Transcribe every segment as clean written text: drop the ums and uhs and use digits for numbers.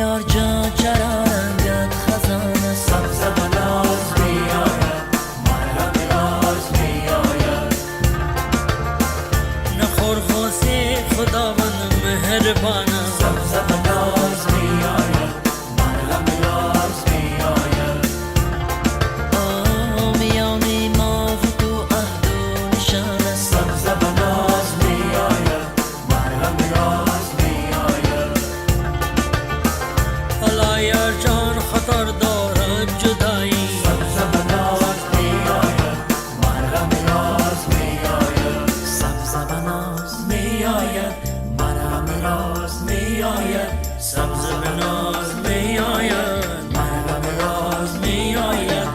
یار جا چرانگت خزانه سبز بناز میآید مرهم راز میآید نخور خواستی خداوند مهربانم سبز بناز میآید مرهم راز میآید میانی ما و تو عهد و نشانه سبز بناز میآید مرهم راز میآید حالا یار جان خطر دارد جدایی سبز بناز میآید مرهم راز میآید سبز بناز میآید مرهم راز میآید سبز بناز میآید مرهم راز میآید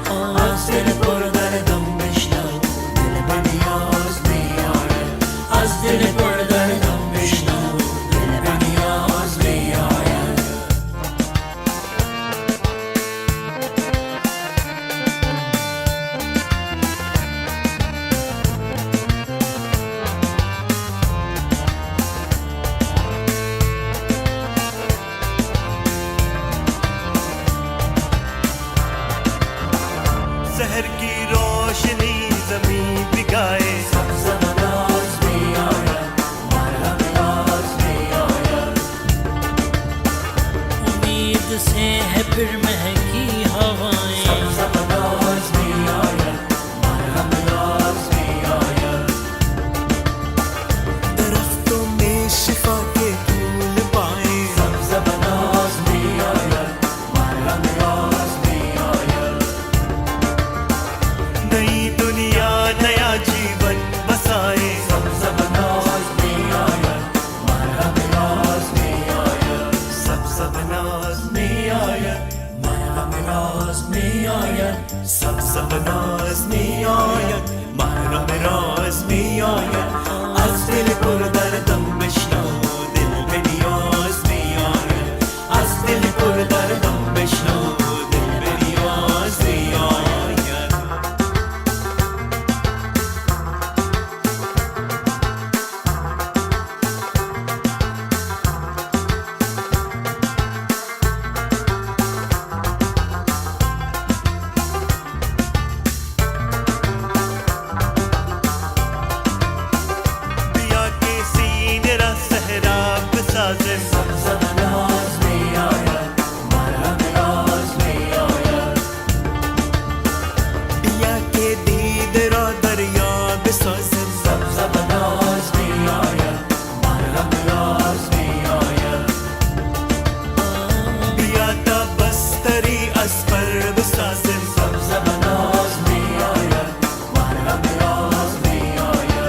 از دل پر دردم بشنو دل به نیاز میآید از دل پر دردم بشنو دل به نیاز میآید शहर की रोशनी जमीन दिखाए सब्ज बनाज में आया मरहम राज में आया उम्मीद से है फिर महकी हवाएं सब्ज बनाज में आया मरहम राज में आया दरख्तों में शिफा के फूल पाए सब्ज बनाज में आया मरहम राज में आया नई दुनिया नया जीवन बसाए सब्ज बनाज में आया मरहम राज में आया सब्ज बनाज में आया मरहम राज में आया सब्ज बनाज में आया महरम राज में आया از دل پر دردم بشنو دل به نیاز می آید از دل پر دردم بشنو دل به نیاز می آید بیا که سینه را سهراب بسازم سبز بناز میں آیا مرہم راز میں آیا بیا که دید را دریا بسازم سبز بناز میں آیا مرہم راز میں آیا بیا تا بستری از پر بسازم سبز بناز میں آیا مرہم راز میں آیا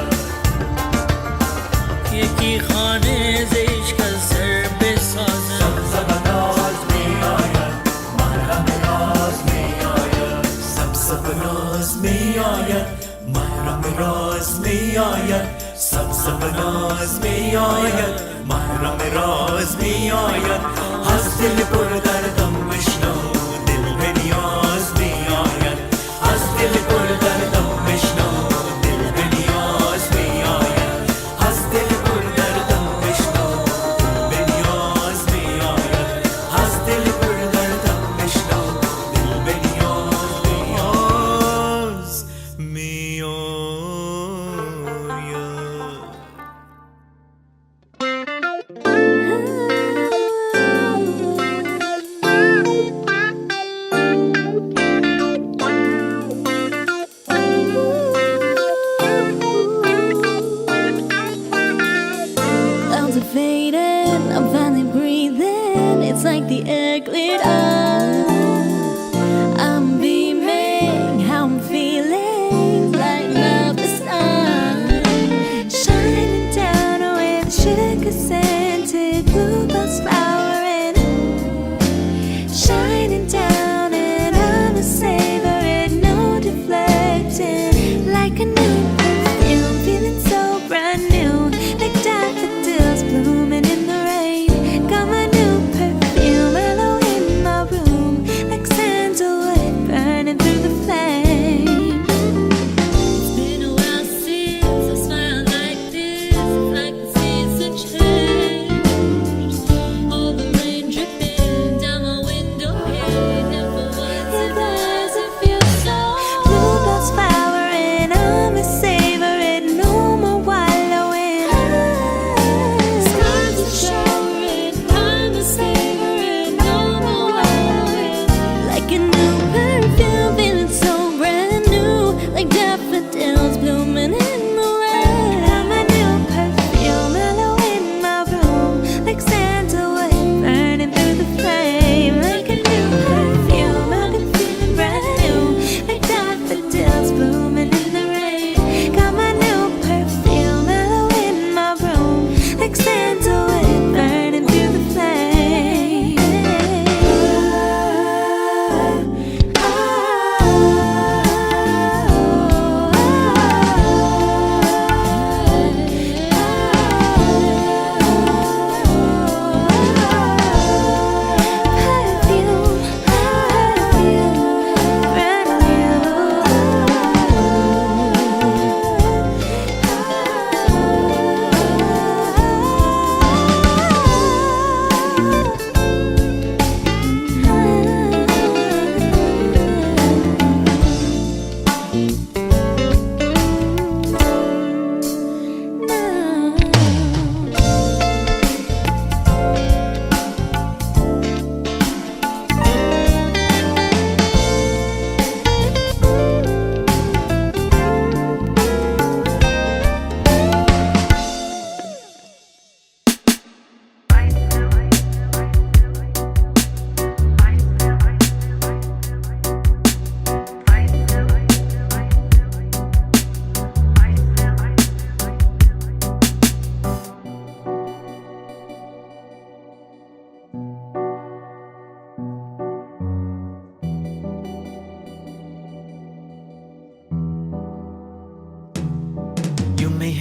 یکی خانه زیش کا سر بسازم سبز بناز میں آیا مرہم راز میں آیا سبز بناز می آید محرم راز می آید سبز بناز می آید محرم راز می آید از دل پر دردم بشنو دل به نیاز می آید از دل پر دردم بشنو دل به نیاز می آید از دل پر دردم بشنو دل به نیاز می آید از دل پر دردم بشنو دل به نیاز می آید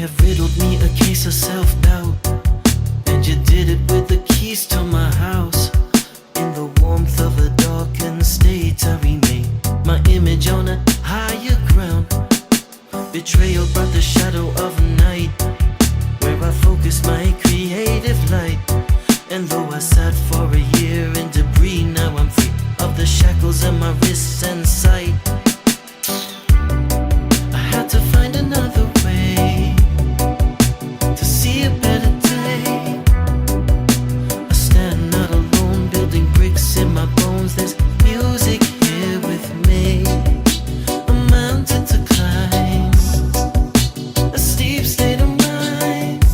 have riddled me a case of self-doubt, and you did it with the keys to my house. In the warmth of a darkened state, I remain my image on a higher ground. Betrayal brought the shadow of night, where I focused my creative light. And though I sat for a year in debris, now I'm free of the shackles on my wrists and sight. I had to find another way to see a better day. I stand not alone, building bricks in my bones. There's music here with me, a mountain to climb, a steep state of mind.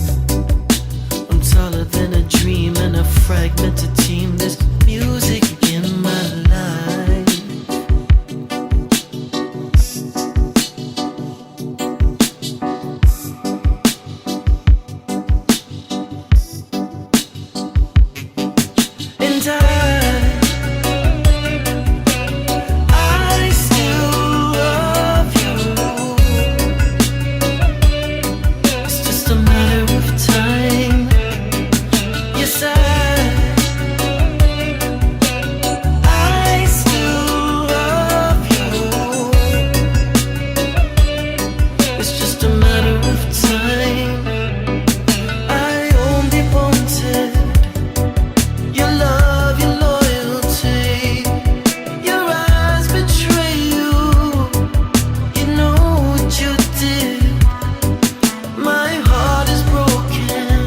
I'm taller than a dream and a fragmented team. There's music in my life. And I still love you. It's just a matter of time. Yes, I still love you. It's just a matter of time. I only wanted your love, your loyalty. Your eyes betray you. You know what you did. My heart is broken,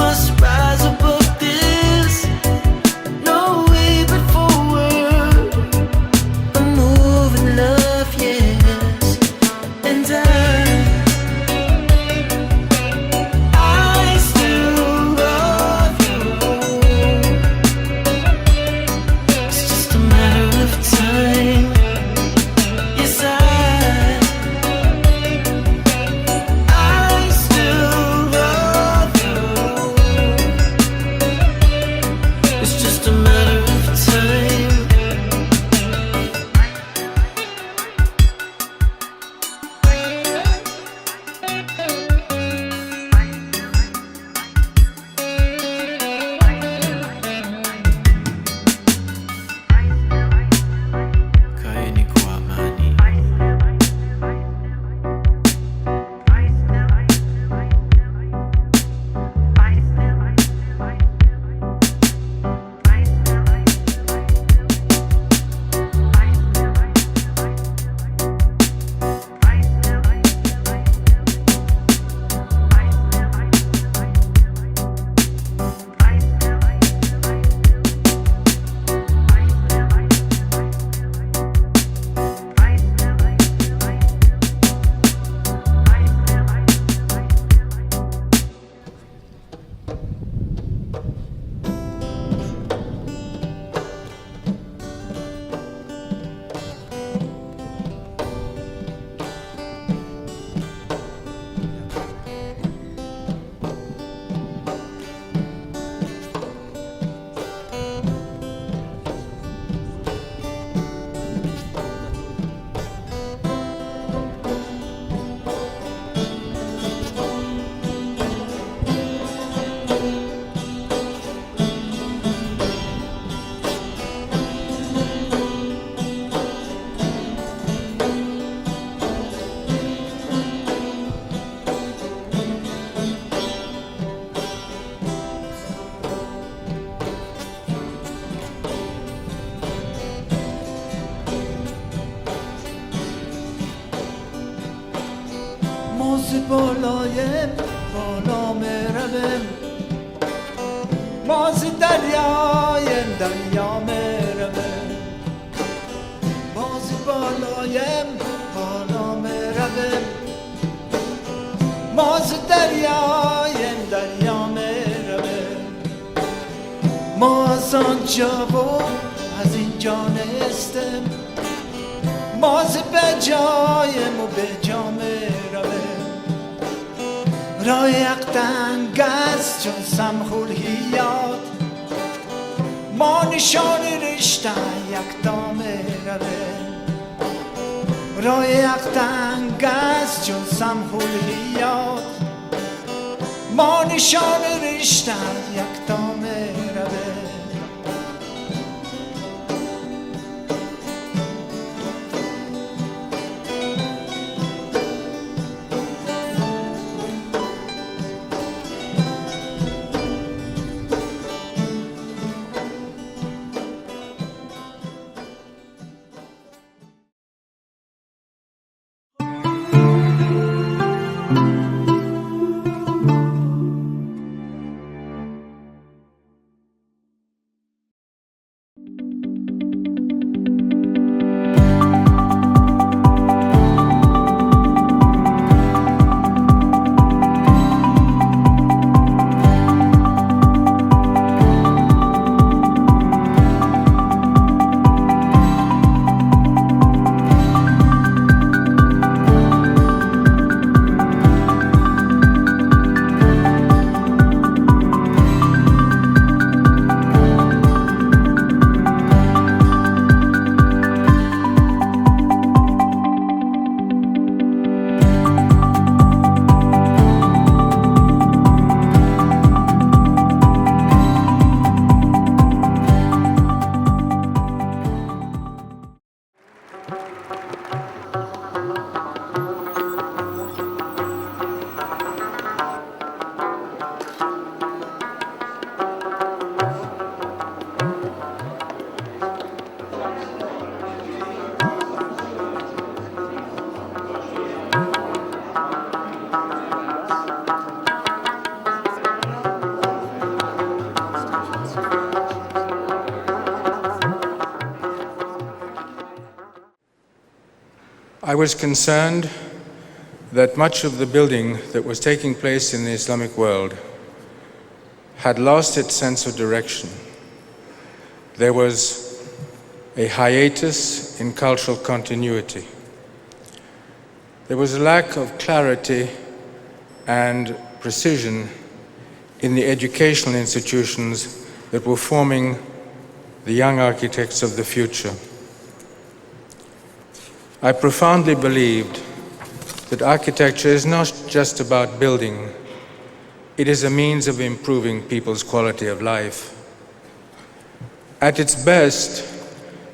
must rise above this. No way but forward. A move in love, yes. And I still love you. It's just a matter of time. Yes, I still love you. It's just a matter of time. Kaeni kwa amani. موز بالایم بالا میروم، موز دریایم دریا میروم. موز بالایم بالا میروم، موز دریایم دریا میروم. ما از آنجا و از اینجا نیستم، موز به جایم و به جا میروم. راه یک تنگ است چون سمخول هیات، ما نشان رشته یک تا میرویم. رای اختنگ است چون سمخولیات ما نشان رشته یک تام ربه I was concerned that much of the building that was taking place in the Islamic world had lost its sense of direction. There was a hiatus in cultural continuity. There was a lack of clarity and precision in the educational institutions that were forming the young architects of the future. I profoundly believed that architecture is not just about building, it is a means of improving people's quality of life. At its best,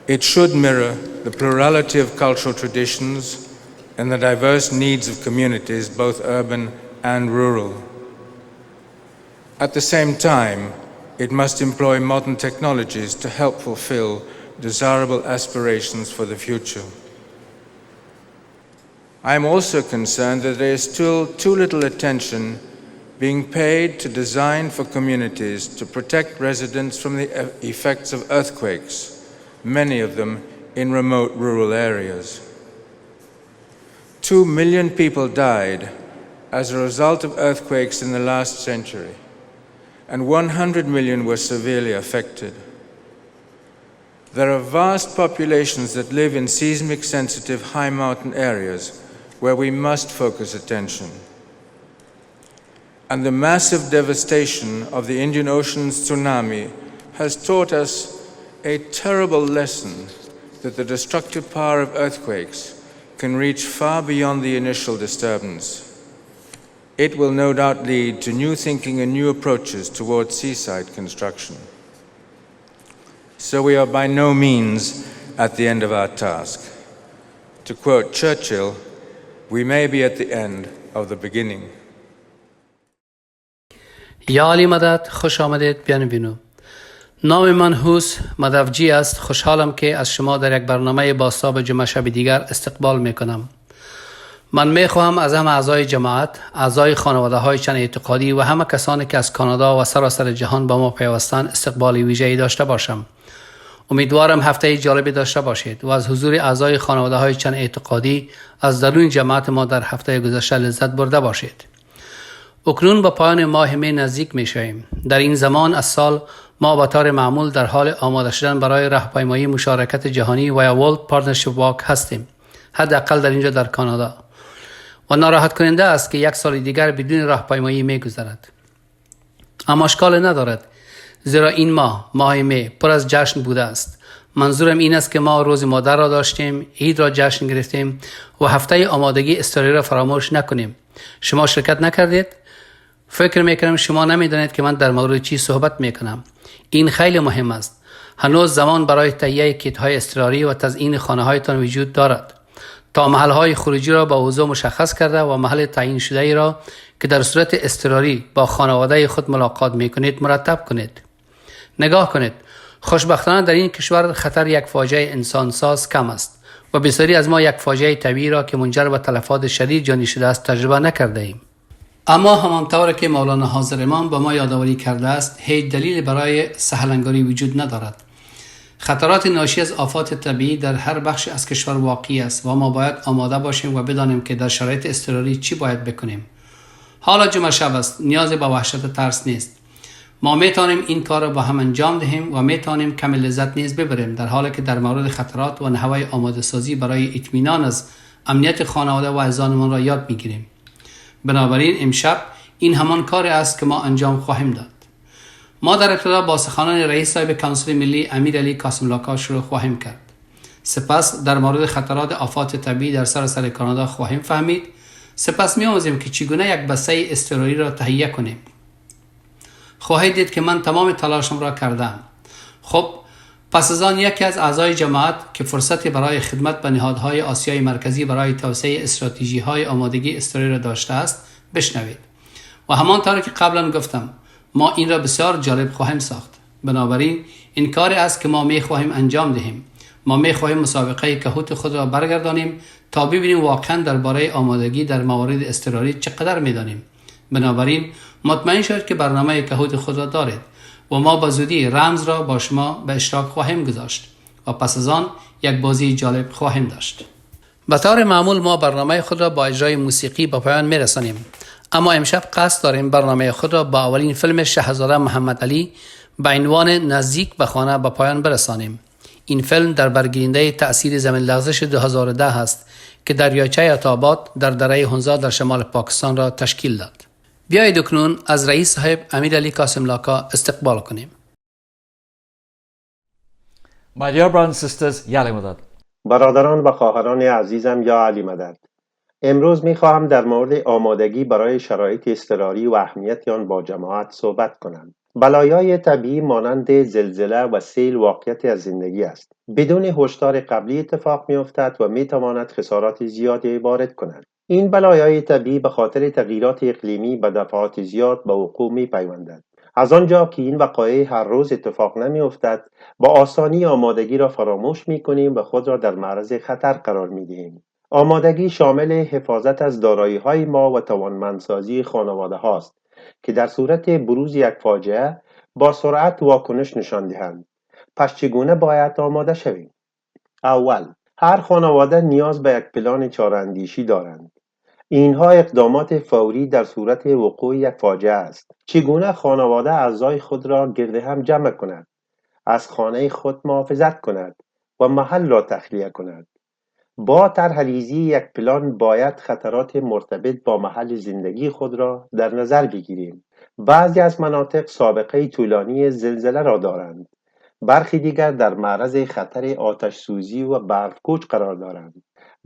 it should mirror the plurality of cultural traditions and the diverse needs of communities, both urban and rural. At the same time, it must employ modern technologies to help fulfill desirable aspirations for the future. I am also concerned that there is still too little attention being paid to design for communities to protect residents from the effects of earthquakes, many of them in remote rural areas. 2 million people died as a result of earthquakes in the last century, and 100 million were severely affected. There are vast populations that live in seismic-sensitive high mountain areas where we must focus attention. And the massive devastation of the Indian Ocean's tsunami has taught us a terrible lesson that the destructive power of earthquakes can reach far beyond the initial disturbance. It will no doubt lead to new thinking and new approaches towards seaside construction. So we are by no means at the end of our task. To quote Churchill, we may be at the end of the beginning. یا علی مدد، خوش آمدید بیانوینو. نام من هوس مدفجی است. خوشحالم که از شما در یک برنامه بازتاب جمعه شب دیگر استقبال میکنم. من میخواهم از همه اعضای جماعت، اعضای خانواده های چند اعتقادی و همه کسانی که از کانادا و سراسر جهان با ما پیوستند استقبال ویژه‌ای داشته باشم. امیدوارم هفته جالبی داشته باشید و از حضور اعضای خانواده های چند اعتقادی از درون جماعت ما در هفته گذشته لذت برده باشید. اکنون به پایان ماه می نزدیک می شویم. در این زمان از سال ما به طور معمول در حال آماده شدن برای راهپیمایی مشارکت جهانی و یا World Partnership Walk هستیم. حداقل در اینجا در کانادا. و ناراحت کننده است که یک سال دیگر بدون راهپیمایی می گذرد. اما اشکال ندارد. زیرا این ماه می پر از جشن بوده است. منظورم این است که ما روز مادر را داشتیم، عید را جشن گرفتیم و هفته آمادگی اضطراری را فراموش نکنیم. شما شرکت نکردید؟ فکر میکنم شما نمیدانید که من در مورد چی صحبت میکنم. این خیلی مهم است. هنوز زمان برای تهیه کیت های اضطراری و تزیین خانه هایتان وجود دارد. تا محل های خروجی را با اوضاع مشخص کرده و محل تعیین شده ای را که در صورت اضطراری با خانواده خود ملاقات میکنید مرتب کنید. نگاه کنید، خوشبختانه در این کشور خطر یک فاجعه انسانساز کم است و بسیاری از ما یک فاجعه طبیعی را که منجر به تلفات شدید جانی شده است تجربه نکرده ایم. اما همانطور که مولانا حاضر امام به ما یادآوری کرده است، هیچ دلیل برای سهلنگاری وجود ندارد. خطرات ناشی از آفات طبیعی در هر بخش از کشور واقعی است و ما باید آماده باشیم و بدانیم که در شرایط اضطراری چی باید بکنیم. حالا جمعه شب است، نیاز به وحشت ترس نیست. ما میتونیم این کار را با هم انجام دهیم و میتونیم کم لذت نیز ببریم، در حالی که در مورد خطرات و نحوه آماده سازی برای اطمینان از امنیت خانواده و اعضانمان را یاد میگیریم. بنابراین امشب این همان کار است که ما انجام خواهیم داد. ما در ابتدا با سخنان رئیس صاحب کانسل ملی امیرعلی کاسم-لاکا شروع خواهیم کرد. سپس در مورد خطرات آفات طبیعی در سراسر کانادا خواهیم فهمید. سپس می‌آموزیم که چگونه یک بسته اضطراری را تهیه کنیم. خواهید دید که من تمام تلاشم را کردم. خب، پس از آن یکی از اعضای جماعت که فرصتی برای خدمت به نهادهای آسیای مرکزی برای توسعه استراتژی‌های آمادگی اضطراری را داشته است، بشنوید. و همانطور که قبلا گفتم، ما این را بسیار جالب خواهیم ساخت. بنابراین این کاری است که ما می‌خواهیم انجام دهیم. ما می‌خواهیم مسابقه کهوت خود را برگردانیم تا ببینیم واقعا درباره آمادگی در موارد اضطراری چقدر می‌دانیم. بنابراین مطمئن شد که برنامه کهوت خود را دارید و ما با زودی رمز را با شما به اشتراک خواهیم گذاشت و پس از آن یک بازی جالب خواهیم داشت. به طور معمول ما برنامه خود را با اجرای موسیقی به پایان می‌رسانیم، اما امشب قصد داریم برنامه خود را با اولین فیلم شاهزاده محمد علی با عنوان نزدیک به خانه به پایان برسانیم. این فیلم در برگیرنده تأثیر زمین لغزش 2010 است که دریاچه عطابات در دره هنزا در شمال پاکستان را تشکیل داد. بیایید اکنون از رئیس صاحب امیرعلی کاسم-لاکا استقبال کنیم. My dear brothers and sisters, یا علی مدد. برادران و خواهران عزیزم، یا علی مدد. امروز می‌خواهم در مورد آمادگی برای شرایط اضطراری و اهمیت آن با جماعت صحبت کنم. بلایای طبیعی مانند زلزله و سیل واقعیتی از زندگی است. بدون هشدار قبلی اتفاق می‌افتد و می‌تواند خسارات زیادی وارد کند. این بلایای طبیعی به خاطر تغییرات اقلیمی به دفعات زیاد به وقوع می‌پیوندد. از آنجا که این وقایع هر روز اتفاق نمی‌افتد، با آسانی آمادگی را فراموش می‌کنیم و خود را در معرض خطر قرار می‌دهیم. آمادگی شامل حفاظت از دارایی‌های ما و توانمندسازی خانواده هاست که در صورت بروز یک فاجعه با سرعت واکنش نشان دهند. پس چگونه باید آماده شویم؟ اول، هر خانواده نیاز به یک پلان چاره‌اندیشی دارند. اینها اقدامات فوری در صورت وقوع یک فاجعه است. چگونه خانواده اعضای خود را گرد هم جمع کند، از خانه خود محافظت کند و محل را تخلیه کند. با طرح‌ریزی یک پلان باید خطرات مرتبط با محل زندگی خود را در نظر بگیریم. بعضی از مناطق سابقه طولانی زلزله را دارند. برخی دیگر در معرض خطر آتش سوزی و برف‌کوچ قرار دارند.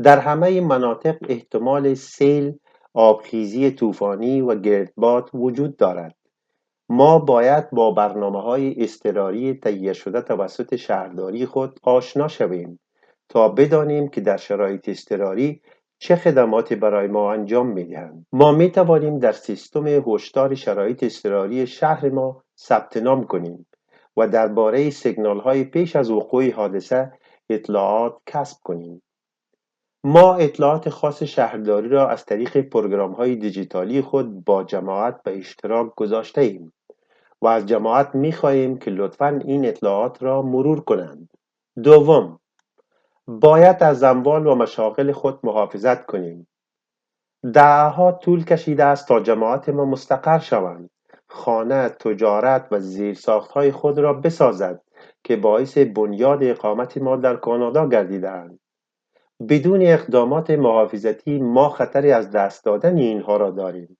در همه مناطق احتمال سیل، آبخیزی طوفانی و گردباد وجود دارد. ما باید با برنامه‌های اضطراری تهیه شده توسط شهرداری خود آشنا شویم تا بدانیم که در شرایط اضطراری چه خدماتی برای ما انجام می‌دهند. ما می‌توانیم در سیستم هشدار شرایط اضطراری شهر ما ثبت نام کنیم و درباره سیگنال‌های پیش از وقوع حادثه اطلاعات کسب کنیم. ما اطلاعات خاص شهرداری را از طریق پروگرام‌های دیجیتالی خود با جماعت به اشتراک گذاشته ایم و از جماعت می‌خواهیم که لطفاً این اطلاعات را مرور کنند. دوم، باید از اموال و مشاغل خود محافظت کنیم. دهه‌ها طول کشیده است تا جماعت ما مستقر شوند، خانه، تجارت و زیرساخت‌های خود را بسازد که باعث بنیاد اقامت ما در کانادا گردیده‌اند. بدون اقدامات محافظتی ما خطری از دست دادن اینها را داریم.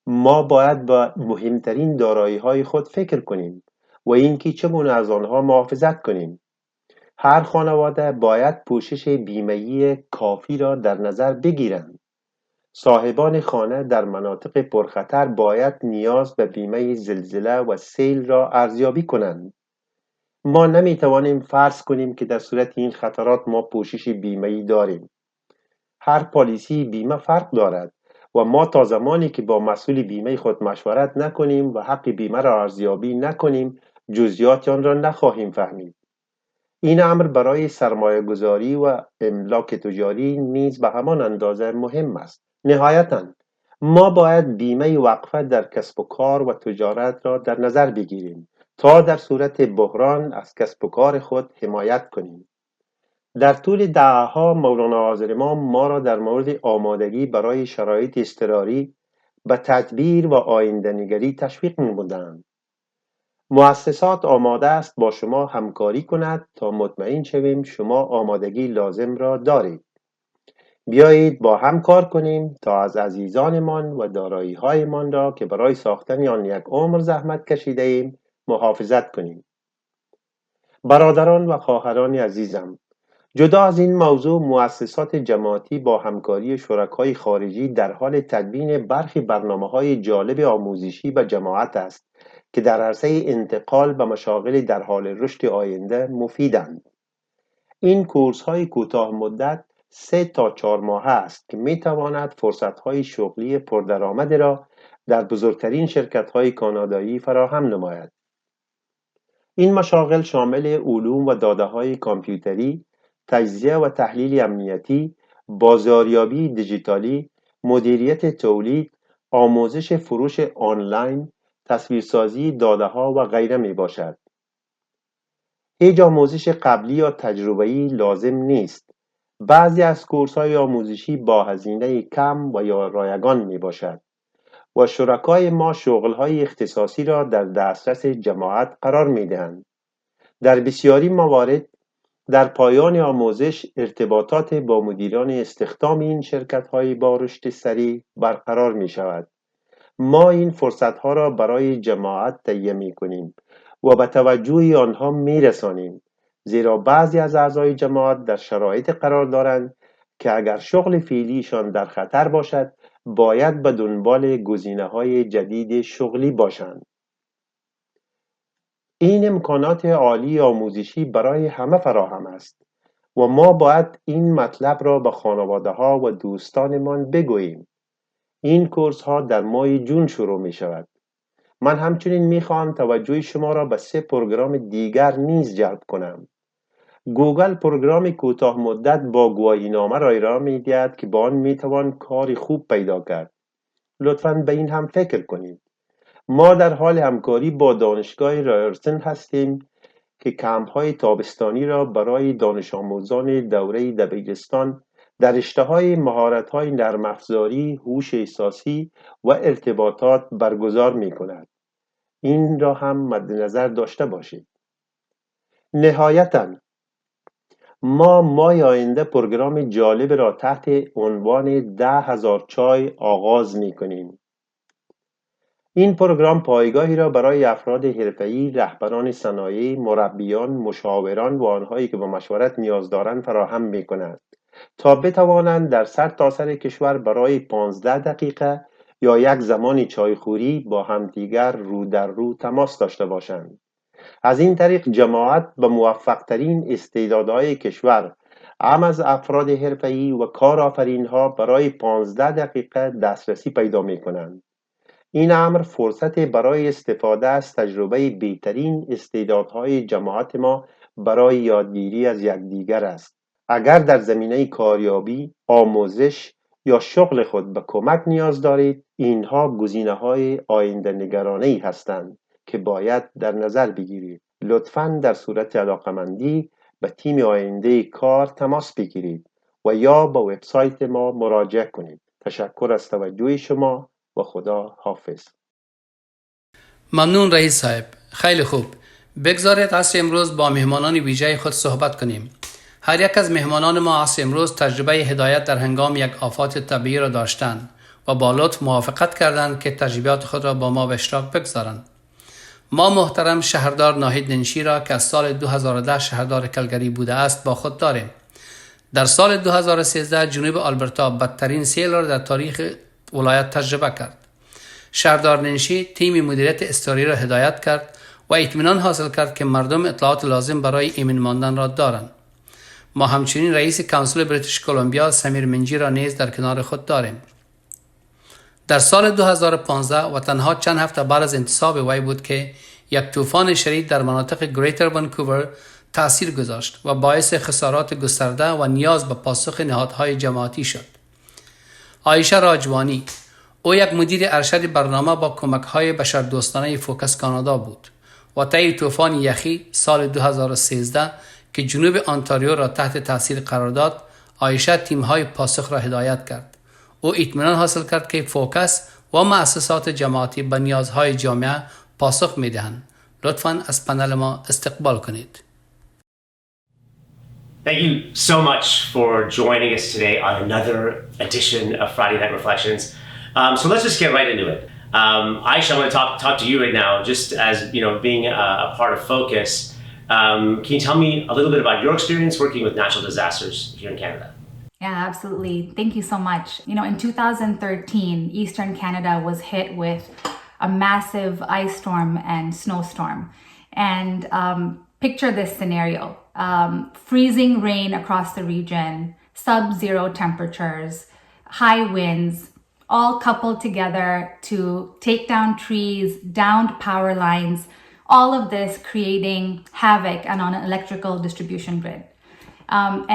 ما باید با مهمترین دارایی‌های خود فکر کنیم و اینکه چگونه از آنها محافظت کنیم. هر خانواده باید پوشش بیمه‌ای کافی را در نظر بگیرند. صاحبان خانه در مناطق پرخطر باید نیاز به بیمه زلزله و سیل را ارزیابی کنند. ما نمیتوانیم فرض کنیم که در صورت این خطرات ما پوشش بیمه‌ای داریم. هر پالیسی بیمه فرق دارد و ما تا زمانی که با مسئول بیمه خود مشورت نکنیم و حق بیمه را ارزیابی نکنیم جزئیات آن را نخواهیم فهمید. این امر برای سرمایه گذاری و املاک تجاری نیز به همان اندازه مهم است. نهایتاً ما باید بیمه وقفه در کسب و کار و تجارت را در نظر بگیریم تا در صورت بحران از کسب و کار خود حمایت کنیم. در طول دهه‌ها مولانا حاضر امام ما را در مورد آمادگی برای شرایط اضطراری به تدبیر و آینده‌نگری تشویق نمودند. مؤسسات آماده است با شما همکاری کند تا مطمئن شویم شما آمادگی لازم را دارید. بیایید با هم کار کنیم تا از عزیزانمان و دارایی‌هایمان را که برای ساختن آن یک عمر زحمت کشیده ایم محافظت کنیم. برادران و خواهران عزیزم، جدا از این موضوع مؤسسات جماعتی با همکاری شرکای خارجی در حال تدوین برخی برنامه‌های جالب آموزشی و جماعت است که در عرصه انتقال به مشاغل در حال رشد آینده مفیدند. این کورس‌های کوتاه مدت 3 تا 4 ماهه است که می‌تواند فرصت‌های شغلی پردرآمد را در بزرگترین شرکت‌های کانادایی فراهم نماید. این مشاغل شامل علوم و داده‌های کامپیوتری، تجزیه و تحلیل امنیتی، بازاریابی دیجیتالی، مدیریت تولید، آموزش فروش آنلاین، تصویرسازی داده‌ها و غیره میباشد. هیچ آموزش قبلی یا تجربه‌ای لازم نیست. بعضی از کورس‌های آموزشی با هزینه کم و یا رایگان میباشد و شرکای ما شغل‌های اختصاصی را در دسترس جماعت قرار میدهند. در بسیاری موارد در پایان آموزش ارتباطات با مدیران استخدام این شرکت‌های با رشد سریع برقرار می‌شود. ما این فرصت‌ها را برای جماعت تهیه می‌کنیم و به توجه آنها می‌رسانیم، زیرا بعضی از اعضای جماعت در شرایط قرار دارند که اگر شغل فعلیشان در خطر باشد باید به دنبال گزینه‌های جدید شغلی باشند. این امکانات عالی آموزشی برای همه فراهم است و ما باید این مطلب را به خانواده‌ها و دوستانمان بگوییم. این کورس ها در ماه جون شروع می شود. من همچنین می خواهم توجه شما را به 3 پروگرام دیگر نیز جلب کنم. گوگل پروگرام کوتاه مدت با گواهینامه را ارائه می دهد که با آن می توان کار خوب پیدا کرد. لطفاً به این هم فکر کنید. ما در حال همکاری با دانشگاه رایرسن هستیم که کمپ های تابستانی را برای دانش آموزان دوره دبیرستان در رشته‌های مهارت‌های نرم افزاری، هوش احساسی و ارتباطات برگزار می‌کند. این را هم مد نظر داشته باشید. نهایتاً ما ماه آینده پروگرام جالب را تحت عنوان 10,000 چای آغاز می‌کنیم. این پروگرام پایگاهی را برای افراد حرفه‌ای، رهبران صنایع، مربیان، مشاوران و آنهایی که به مشورت نیاز دارند فراهم می‌کند تا بتوانند در سرتاسر کشور برای 15 دقیقه یا یک زمانی چایخوری با همدیگر رو در رو تماس داشته باشند. از این طریق جماعت به موفق‌ترین استعدادهای کشور، هم از افراد حرفه‌ای و کارآفرین‌ها برای 15 دقیقه دسترسی پیدا می‌کنند. این امر فرصت برای استفاده از تجربه بهترین استعدادهای جماعت ما برای یادگیری از یکدیگر است. اگر در زمینه کاریابی، آموزش یا شغل خود به کمک نیاز دارید، اینها گزینه‌های آینده نگرانه‌ای هستند که باید در نظر بگیرید. لطفاً در صورت علاقمندی به تیم آینده کار تماس بگیرید و یا به وبسایت ما مراجعه کنید. تشکر از توجه شما و خدا حافظ. ممنون رئیس صاحب. خیلی خوب. بگذارید عصر امروز با مهمانان ویژه خود صحبت کنیم. هر یک از مهمانان ما عصر امروز تجربه هدایت در هنگام یک آفات طبیعی را داشتند و با لطف موافقت کردند که تجربیات خود را با ما به اشتراک بگذارند. ما محترم شهردار ناهید ننشی را که از سال 2010 شهردار کلگری بوده است با خود داریم. در سال 2013 جنوب آلبرتا بدترین سیل را در تاریخ ولایت تجربه کرد. شهردار ننشی تیم مدیریت اضطراری را هدایت کرد و اطمینان حاصل کرد که مردم اطلاعات لازم برای ایمن ماندن را دارند. ما همچنین رئیس کانسول بریتیش کلمبیا سمیر منجی را نیز در کنار خود داریم. در سال 2015 و تنها چند هفته بعد از انتصاب وی بود که یک طوفان شدید در مناطق گریتر ونکوور تأثیر گذاشت و باعث خسارات گسترده و نیاز به پاسخ نهادهای جماعتی شد. عایشه راجوانی، او یک مدیر ارشد برنامه با کمک‌های بشردوستانه فوکس کانادا بود و طی طوفان یخی سال 2013 که جنوب آنتاریو را تحت تاثیر قرار داد، عایشه تیم‌های پاسخ را هدایت کرد. او اطمینان حاصل کرد که فوکس و مؤسسات جماعتی به نیازهای جامعه پاسخ می‌دهند. لطفاً از پنل ما استقبال کنید. Thank you so much for joining us today on another edition of Friday Night Reflections. So let's just get right into it. Aisha, I want to talk to you right now, just as being a part of Focus. Can you tell me a little bit about your experience working with natural disasters here in Canada? Yeah, absolutely. Thank you so much. In 2013, Eastern Canada was hit with a massive ice storm and snowstorm. And picture this scenario. Freezing rain across the region, sub-zero temperatures, high winds, all coupled together to take down trees, downed power lines, all of this creating havoc on an electrical distribution grid.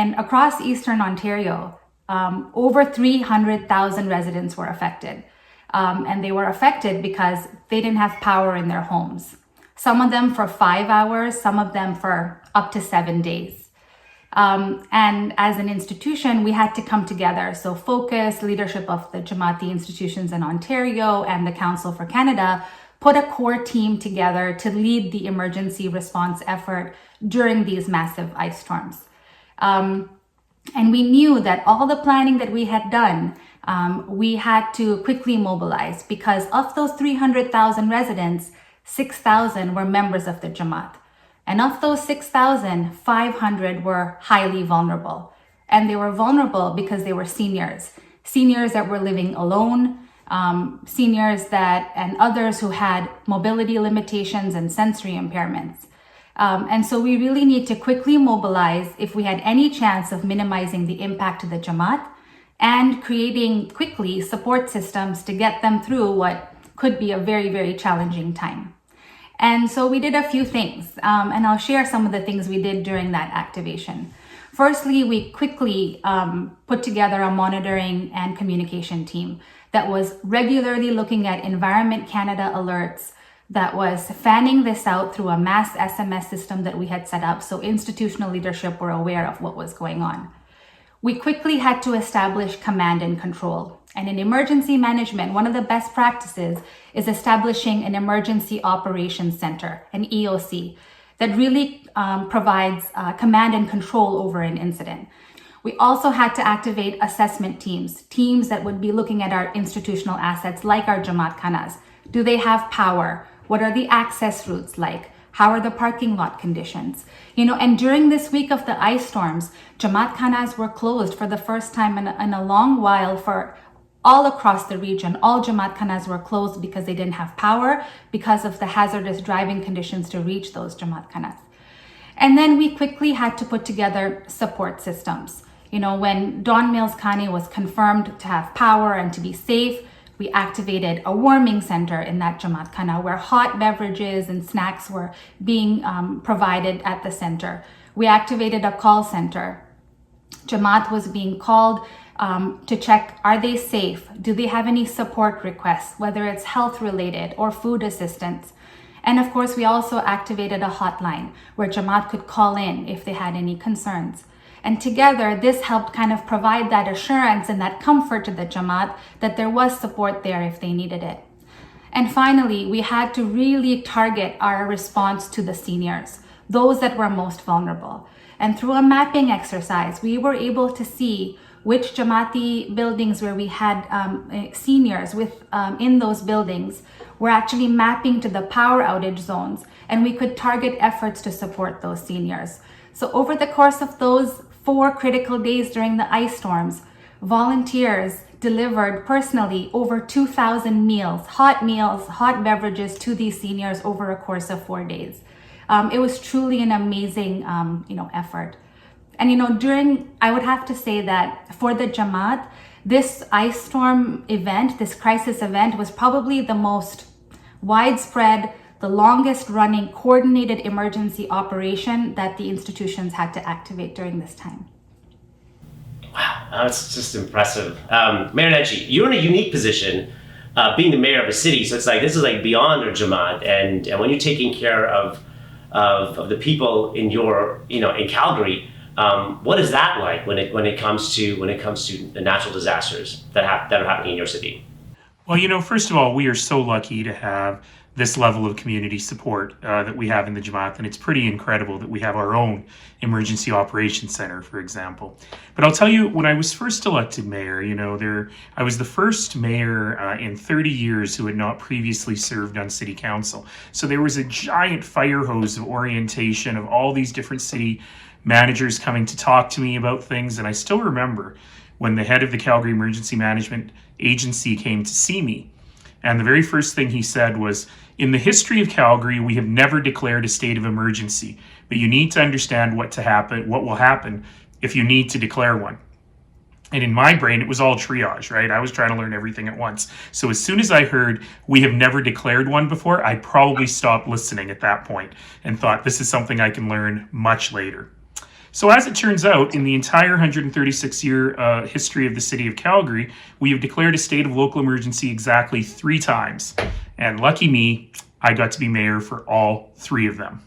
And across Eastern Ontario, over 300,000 residents were affected. And they were affected because they didn't have power in their homes. Some of them for 5 hours, some of them for up to 7 days. And as an institution, we had to come together. So Focus, leadership of the Jamaati institutions in Ontario and the Council for Canada put a core team together to lead the emergency response effort during these massive ice storms. And we knew that all the planning that we had done, we had to quickly mobilize because of those 300,000 residents, 6,000 were members of the Jamaat. And of those 6,000, 500 were highly vulnerable. And they were vulnerable because they were seniors that were living alone, seniors and others who had mobility limitations and sensory impairments. And so we really need to quickly mobilize if we had any chance of minimizing the impact to the Jamaat and creating quickly support systems to get them through what could be a very, very challenging time. And so we did a few things, and I'll share some of the things we did during that activation. Firstly, we quickly put together a monitoring and communication team that was regularly looking at Environment Canada alerts, that was fanning this out through a mass SMS system that we had set up so institutional leadership were aware of what was going on. We quickly had to establish command and control. And in emergency management, one of the best practices is establishing an emergency operations center, an EOC, that really provides command and control over an incident. We also had to activate assessment teams that would be looking at our institutional assets like our Jamaat Khanas. Do they have power? What are the access routes like? How are the parking lot conditions? And during this week of the ice storms, Jamaat Khanas were closed for the first time in a long while for all across the region. All Jamaat Khanas were closed because they didn't have power because of the hazardous driving conditions to reach those Jamaat Khanas. And then we quickly had to put together support systems. When Don Mills Khani was confirmed to have power and to be safe, we activated a warming center in that Jamaat Khana where hot beverages and snacks were being provided at the center. We activated a call center. Jamaat was being called to check, are they safe? Do they have any support requests, whether it's health related or food assistance? And of course, we also activated a hotline where Jamaat could call in if they had any concerns. And together, this helped kind of provide that assurance and that comfort to the Jamaat that there was support there if they needed it. And finally, we had to really target our response to the seniors, those that were most vulnerable. And through a mapping exercise, we were able to see which Jamaati buildings where we had seniors in those buildings were actually mapping to the power outage zones, and we could target efforts to support those seniors. So over the course of those 4 critical days during the ice storms, volunteers delivered personally over 2,000 meals, hot beverages to these seniors over a course of 4 days. It was truly an amazing, effort. And, I would have to say that for the Jamaat, this ice storm event, this crisis event, was probably the most widespread, the longest running coordinated emergency operation that the institutions had to activate during this time. Wow, that's just impressive. Mayor Nenshi, you're in a unique position, being the mayor of a city. So it's like, this is like beyond your Jamaat. And when you're taking care of the people in in Calgary, what is that like when it comes to the natural disasters that are happening in your city? Well, first of all, we are so lucky to have this level of community support that we have in the Jamaat, and it's pretty incredible that we have our own emergency operations center, for example. But I'll tell you, when I was first elected mayor, I was the first mayor in 30 years who had not previously served on city council. So there was a giant fire hose of orientation of all these different city managers coming to talk to me about things, and I still remember when the head of the Calgary Emergency Management Agency came to see me. And the very first thing he said was, in the history of Calgary, we have never declared a state of emergency, but you need to understand what will happen if you need to declare one. And in my brain, it was all triage, right? I was trying to learn everything at once. So as soon as I heard we have never declared one before, I probably stopped listening at that point and thought, this is something I can learn much later. So as it turns out, in the entire 136-year history of the city of Calgary, we have declared a state of local emergency exactly 3 times. And lucky me, I got to be mayor for all 3 of them.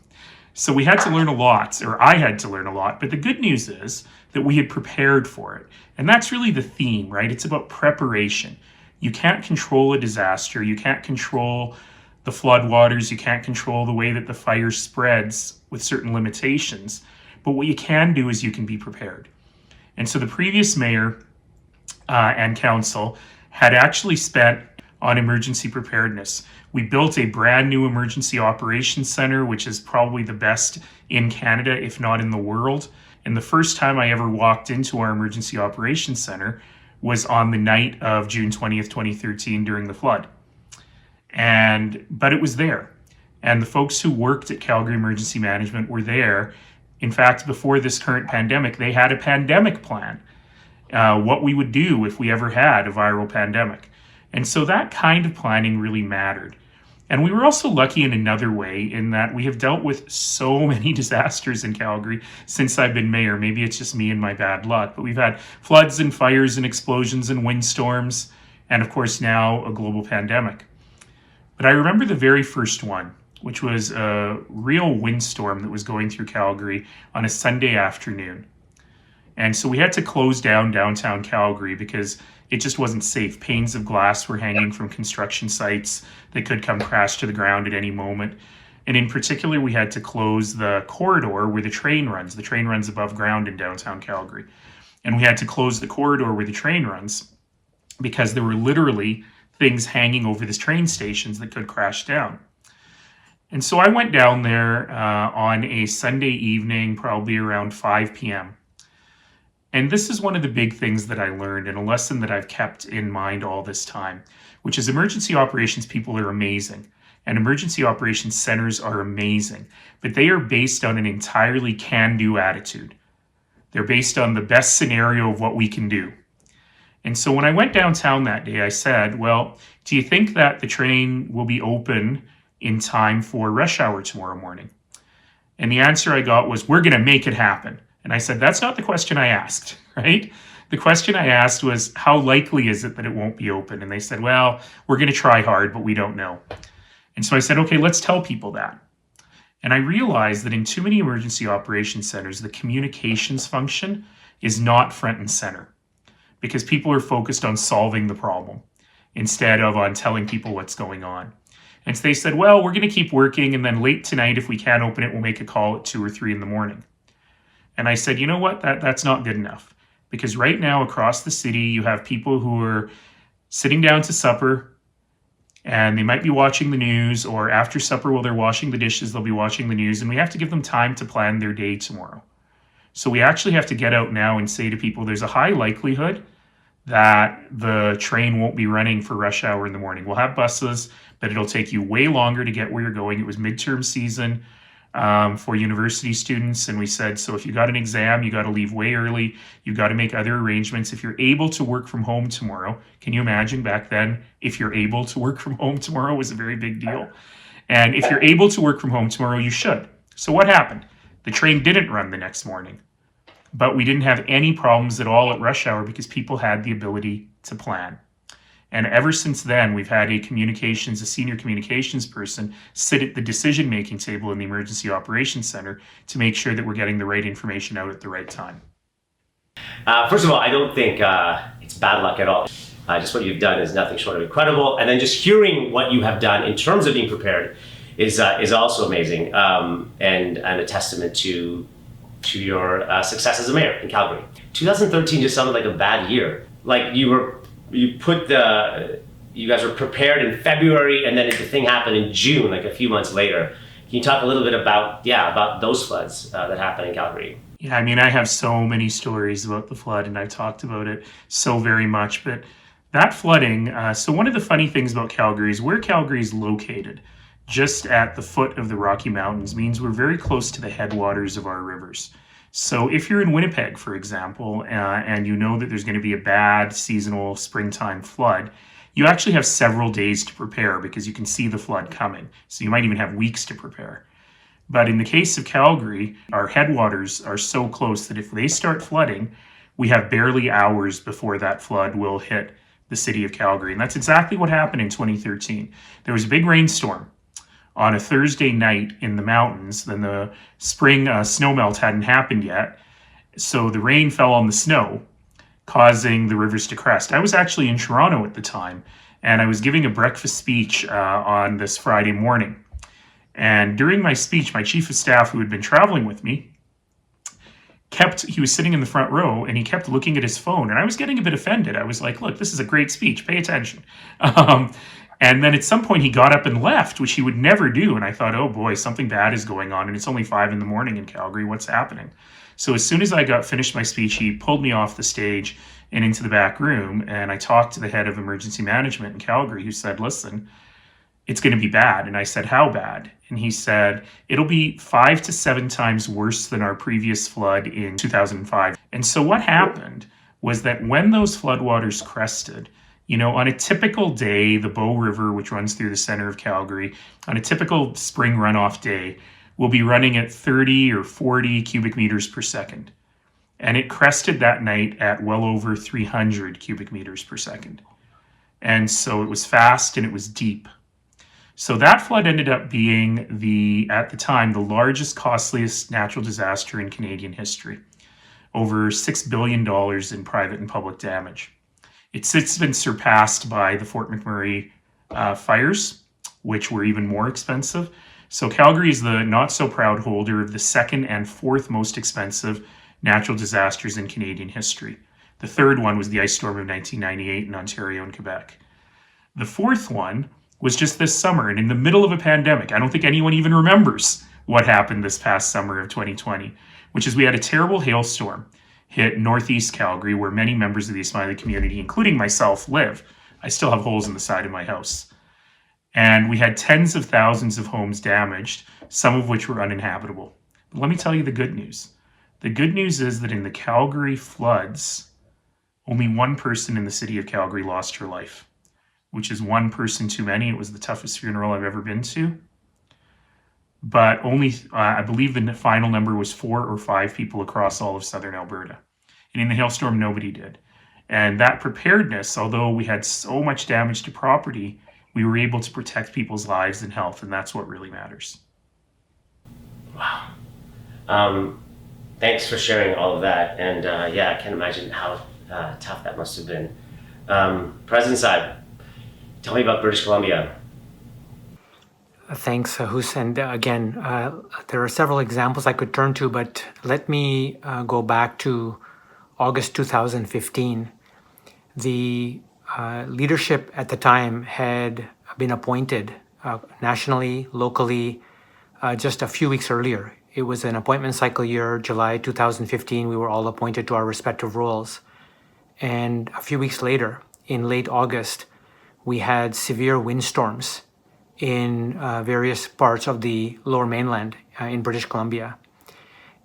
So we had to learn a lot, or I had to learn a lot. But the good news is that we had prepared for it. And that's really the theme, right? It's about preparation. You can't control a disaster. You can't control the floodwaters. You can't control the way that the fire spreads with certain limitations. But what you can do is you can be prepared. And so the previous mayor and council had actually spent on emergency preparedness. We built a brand new emergency operations center, which is probably the best in Canada, if not in the world. And the first time I ever walked into our emergency operations center was on the night of June 20th, 2013 during the flood. But it was there. And the folks who worked at Calgary Emergency Management were there. In fact, before this current pandemic, they had a pandemic plan, what we would do if we ever had a viral pandemic. And so that kind of planning really mattered. And we were also lucky in another way in that we have dealt with so many disasters in Calgary since I've been mayor. Maybe it's just me and my bad luck, but we've had floods and fires and explosions and windstorms, and of course now a global pandemic. But I remember the very first one, which was a real windstorm that was going through Calgary on a Sunday afternoon. And so we had to close down downtown Calgary because it just wasn't safe. Panes of glass were hanging from construction sites that could come crash to the ground at any moment. And in particular, we had to close the corridor where the train runs. The train runs above ground in downtown Calgary. And we had to close the corridor where the train runs because there were literally things hanging over these train stations that could crash down. And so I went down there on a Sunday evening, probably around 5 p.m. And this is one of the big things that I learned and a lesson that I've kept in mind all this time, which is emergency operations people are amazing. And emergency operations centers are amazing, but they are based on an entirely can-do attitude. They're based on the best scenario of what we can do. And so when I went downtown that day, I said, well, do you think that the train will be open in time for rush hour tomorrow morning? And the answer I got was, we're going to make it happen. And I said, that's not the question I asked, right? The question I asked was, how likely is it that it won't be open? And they said, well, we're going to try hard, but we don't know. And so I said, okay, let's tell people that. And I realized that in too many emergency operations centers, the communications function is not front and center because people are focused on solving the problem instead of on telling people what's going on. And so they said, well, we're going to keep working, and then late tonight, if we can't open it, we'll make a call at 2 or 3 in the morning. And I said, you know what, that's not good enough. Because right now across the city, you have people who are sitting down to supper and they might be watching the news, or after supper while they're washing the dishes, they'll be watching the news, and we have to give them time to plan their day tomorrow. So we actually have to get out now and say to people, there's a high likelihood that the train won't be running for rush hour in the morning. We'll have buses, but it'll take you way longer to get where you're going. It was midterm season for university students, and we said, so if you got an exam, you got to leave way early. You've got to make other arrangements. If you're able to work from home tomorrow, can you imagine back then, if you're able to work from home tomorrow was a very big deal. And if you're able to work from home tomorrow, you should. So what happened? The train didn't run the next morning. But we didn't have any problems at all at rush hour because people had the ability to plan. And ever since then, we've had a senior communications person sit at the decision-making table in the Emergency Operations Center to make sure that we're getting the right information out at the right time. First of all, I don't think it's bad luck at all. Just what you've done is nothing short of incredible. And then just hearing what you have done in terms of being prepared is also amazing, and a testament to your success as a mayor in Calgary. 2013 just sounded like a bad year. Like you guys were prepared in February, and then the thing happened in June, like a few months later. Can you talk a little bit about those floods that happened in Calgary? Yeah, I mean, I have so many stories about the flood, and I've talked about it so very much. But that flooding, so one of the funny things about Calgary is where Calgary is located, just at the foot of the Rocky Mountains, means we're very close to the headwaters of our rivers. So if you're in Winnipeg, for example, and you know that there's going to be a bad seasonal springtime flood, you actually have several days to prepare because you can see the flood coming. So you might even have weeks to prepare. But in the case of Calgary, our headwaters are so close that if they start flooding, we have barely hours before that flood will hit the city of Calgary. And that's exactly what happened in 2013. There was a big rainstorm on a Thursday night in the mountains. Then the spring snowmelt hadn't happened yet. So the rain fell on the snow, causing the rivers to crest. I was actually in Toronto at the time, and I was giving a breakfast speech on this Friday morning. And during my speech, my chief of staff, who had been traveling with me, he was sitting in the front row, and he kept looking at his phone. And I was getting a bit offended. I was like, look, this is a great speech. Pay attention. And then at some point he got up and left, which he would never do. And I thought, oh boy, something bad is going on. And it's only 5 a.m. in Calgary. What's happening? So as soon as I got finished my speech, he pulled me off the stage and into the back room. And I talked to the head of emergency management in Calgary, who said, listen, it's going to be bad. And I said, how bad? And he said, it'll be 5 to 7 times worse than our previous flood in 2005. And so what happened was that when those floodwaters crested, on a typical day, the Bow River, which runs through the center of Calgary, on a typical spring runoff day, will be running at 30 or 40 cubic meters per second. And it crested that night at well over 300 cubic meters per second. And so it was fast and it was deep. So that flood ended up being at the time, the largest, costliest natural disaster in Canadian history. Over $6 billion in private and public damage. It's since been surpassed by the Fort McMurray fires, which were even more expensive. So Calgary is the not-so-proud holder of the 2nd and 4th most expensive natural disasters in Canadian history. The 3rd one was the ice storm of 1998 in Ontario and Quebec. The 4th one was just this summer, and in the middle of a pandemic. I don't think anyone even remembers what happened this past summer of 2020, which is we had a terrible hailstorm hit northeast Calgary, where many members of the Ismaili community, including myself, live. I still have holes in the side of my house. And we had tens of thousands of homes damaged, some of which were uninhabitable. But let me tell you the good news. The good news is that in the Calgary floods, only one person in the city of Calgary lost her life, which is one person too many. It was the toughest funeral I've ever been to. But only, I believe the final number was 4 or 5 people across all of southern Alberta. And in the hailstorm, nobody did. And that preparedness, although we had so much damage to property, we were able to protect people's lives and health, and that's what really matters. Wow. Thanks for sharing all of that. And I can't imagine how tough that must have been. President Saib, tell me about British Columbia. Thanks, Hus. And again, there are several examples I could turn to, but let me go back to August 2015, the leadership at the time had been appointed nationally, locally, just a few weeks earlier. It was an appointment cycle year, July 2015. We were all appointed to our respective roles. And a few weeks later, in late August, we had severe windstorms in various parts of the lower mainland in British Columbia.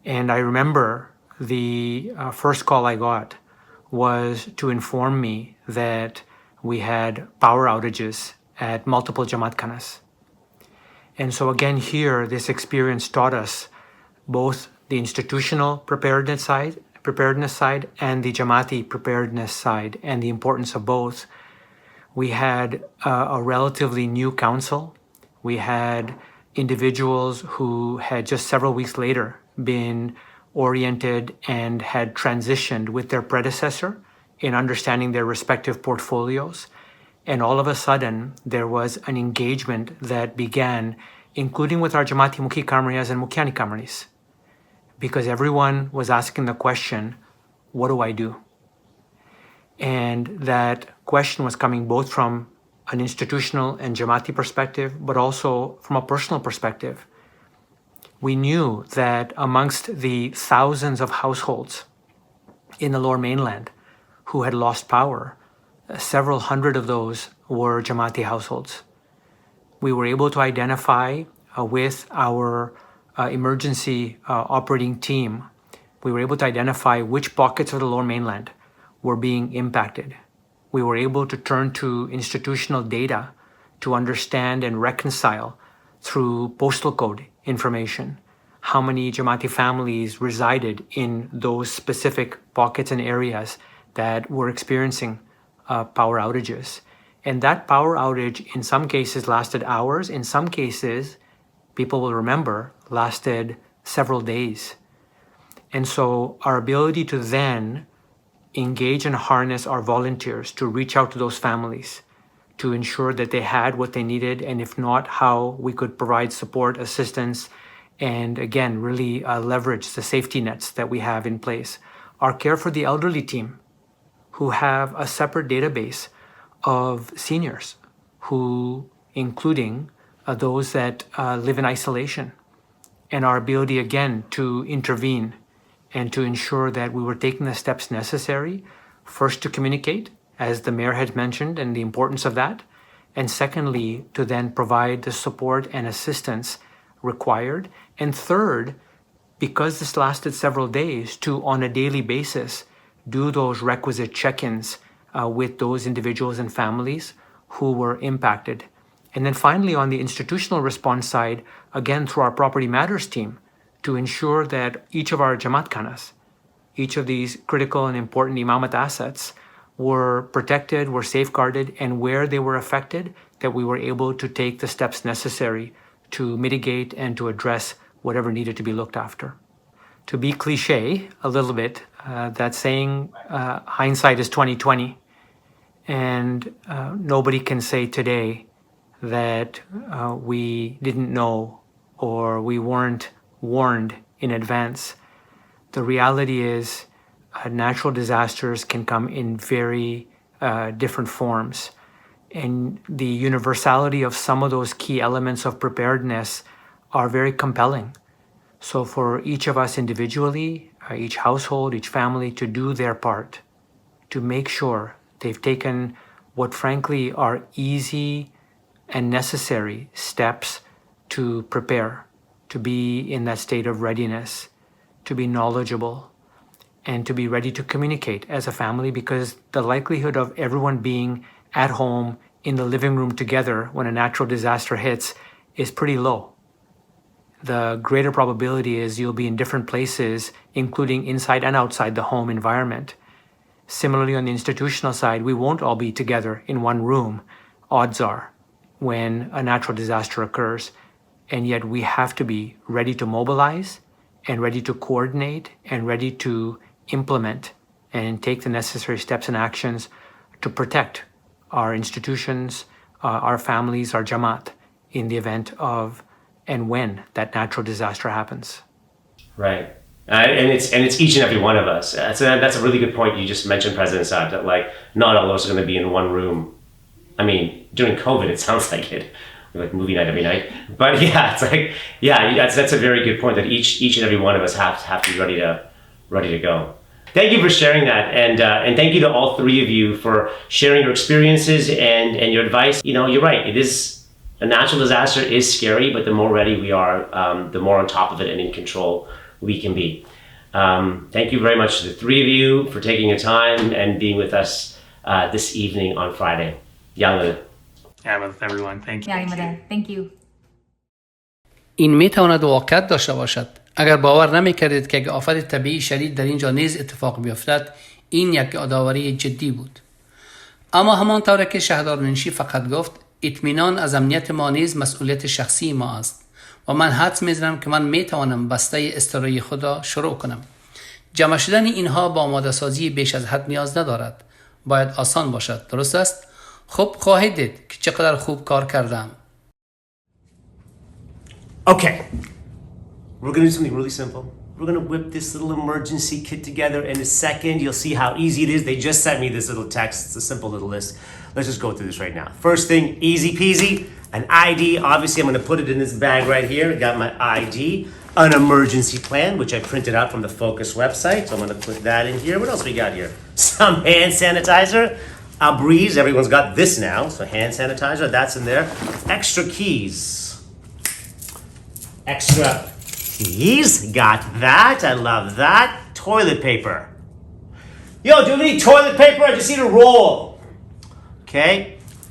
And I remember the first call I got was to inform me that we had power outages at multiple Jamaat Khanas. And so again here, this experience taught us both the institutional preparedness side and the Jamaati preparedness side, and the importance of both. We had a relatively new council. We had individuals who had just several weeks later been oriented and had transitioned with their predecessor in understanding their respective portfolios. And all of a sudden, there was an engagement that began, including with our Jamaati Mukhi Kamriyas and Mukhiani Kamris, because everyone was asking the question, what do I do? And that question was coming both from an institutional and Jamaati perspective, but also from a personal perspective. We knew that amongst the thousands of households in the lower mainland who had lost power, several hundred of those were Jamaati households. We were able to identify with our emergency operating team, we were able to identify which pockets of the lower mainland were being impacted. We were able to turn to institutional data to understand and reconcile through postal code information how many Jamaati families resided in those specific pockets and areas that were experiencing power outages. And that power outage in some cases lasted hours, in some cases, people will remember, lasted several days. And so our ability to then engage and harness our volunteers to reach out to those families, to ensure that they had what they needed, and if not, how we could provide support, assistance, and again, really leverage the safety nets that we have in place. Our care for the elderly team, who have a separate database of seniors, who, including those that live in isolation, and our ability again to intervene and to ensure that we were taking the steps necessary, first to communicate, as the mayor had mentioned, and the importance of that, and secondly, to then provide the support and assistance required, and third, because this lasted several days, to on a daily basis do those requisite check-ins with those individuals and families who were impacted. And then finally, on the institutional response side, again through our Property Matters team, to ensure that each of our Jamaat Khanas, each of these critical and important imamat assets were protected, were safeguarded, and where they were affected, that we were able to take the steps necessary to mitigate and to address whatever needed to be looked after. To be cliche a little bit, that saying, hindsight is 20/20, and nobody can say today that we didn't know or we weren't warned in advance. The reality is natural disasters can come in very different forms, and the universality of some of those key elements of preparedness are very compelling. So for each of us individually, each household, each family, to do their part, to make sure they've taken what frankly are easy and necessary steps to prepare, to be in that state of readiness, to be knowledgeable, and to be ready to communicate as a family, because the likelihood of everyone being at home in the living room together when a natural disaster hits is pretty low. The greater probability is you'll be in different places, including inside and outside the home environment. Similarly, on the institutional side, we won't all be together in one room, odds are, when a natural disaster occurs. And yet we have to be ready to mobilize and ready to coordinate and ready to implement and take the necessary steps and actions to protect our institutions, our families, our Jamaat in the event of and when that natural disaster happens. Right. and it's each and every one of us. That's a really good point you just mentioned, President Saab, that like not all of us are going to be in one room. I mean, during COVID, it sounds like it, like movie night every night. But yeah, it's like that's a very good point that each and every one of us have to be ready to go. Thank you for sharing that, and thank you to all three of you for sharing your experiences and your advice. You know, you're right. It is a natural disaster is scary, but the more ready we are, the more on top of it and in control we can be. Thank you very much to the three of you for taking your time and being with us this evening on Friday. Yalla. Yeah, everyone. Thank you. Thank you. این می تواند واقعیت داشته باشد. اگر باور نمی کردید که آفت طبیعی شدید در اینجا نیز اتفاق بیفتد، این یک یادآوری جدی بود. اما همانطور که شهردار منشی فقط گفت، اطمینان از امنیت ما نیز مسئولیت شخصی ما است و من حدس می‌زنم که من می توانم بسته استرایی خود را شروع کنم. جمع شدن اینها با آماده سازی بیش از حد نیاز ندارد. باید آسان باشد. درست است؟ خب خواهید دید که چقدر خوب کار کردم. Okay, we're going to do something really simple. We're going to whip this little emergency kit together in a second. You'll see how easy it is. They just sent me this little text. It's a simple little list. Let's just go through this right now. First thing, easy peasy, an ID. Obviously, I'm going to put it in this bag right here. Got my ID. An emergency plan, which I printed out from the Focus website. So I'm going to put that in here. What else we got here? Some hand sanitizer. A breeze. Everyone's got this now. So hand sanitizer, that's in there. Extra keys. Extra keys, got that, I love that. Toilet paper. Yo, do you need toilet paper? I just need a roll. Okay,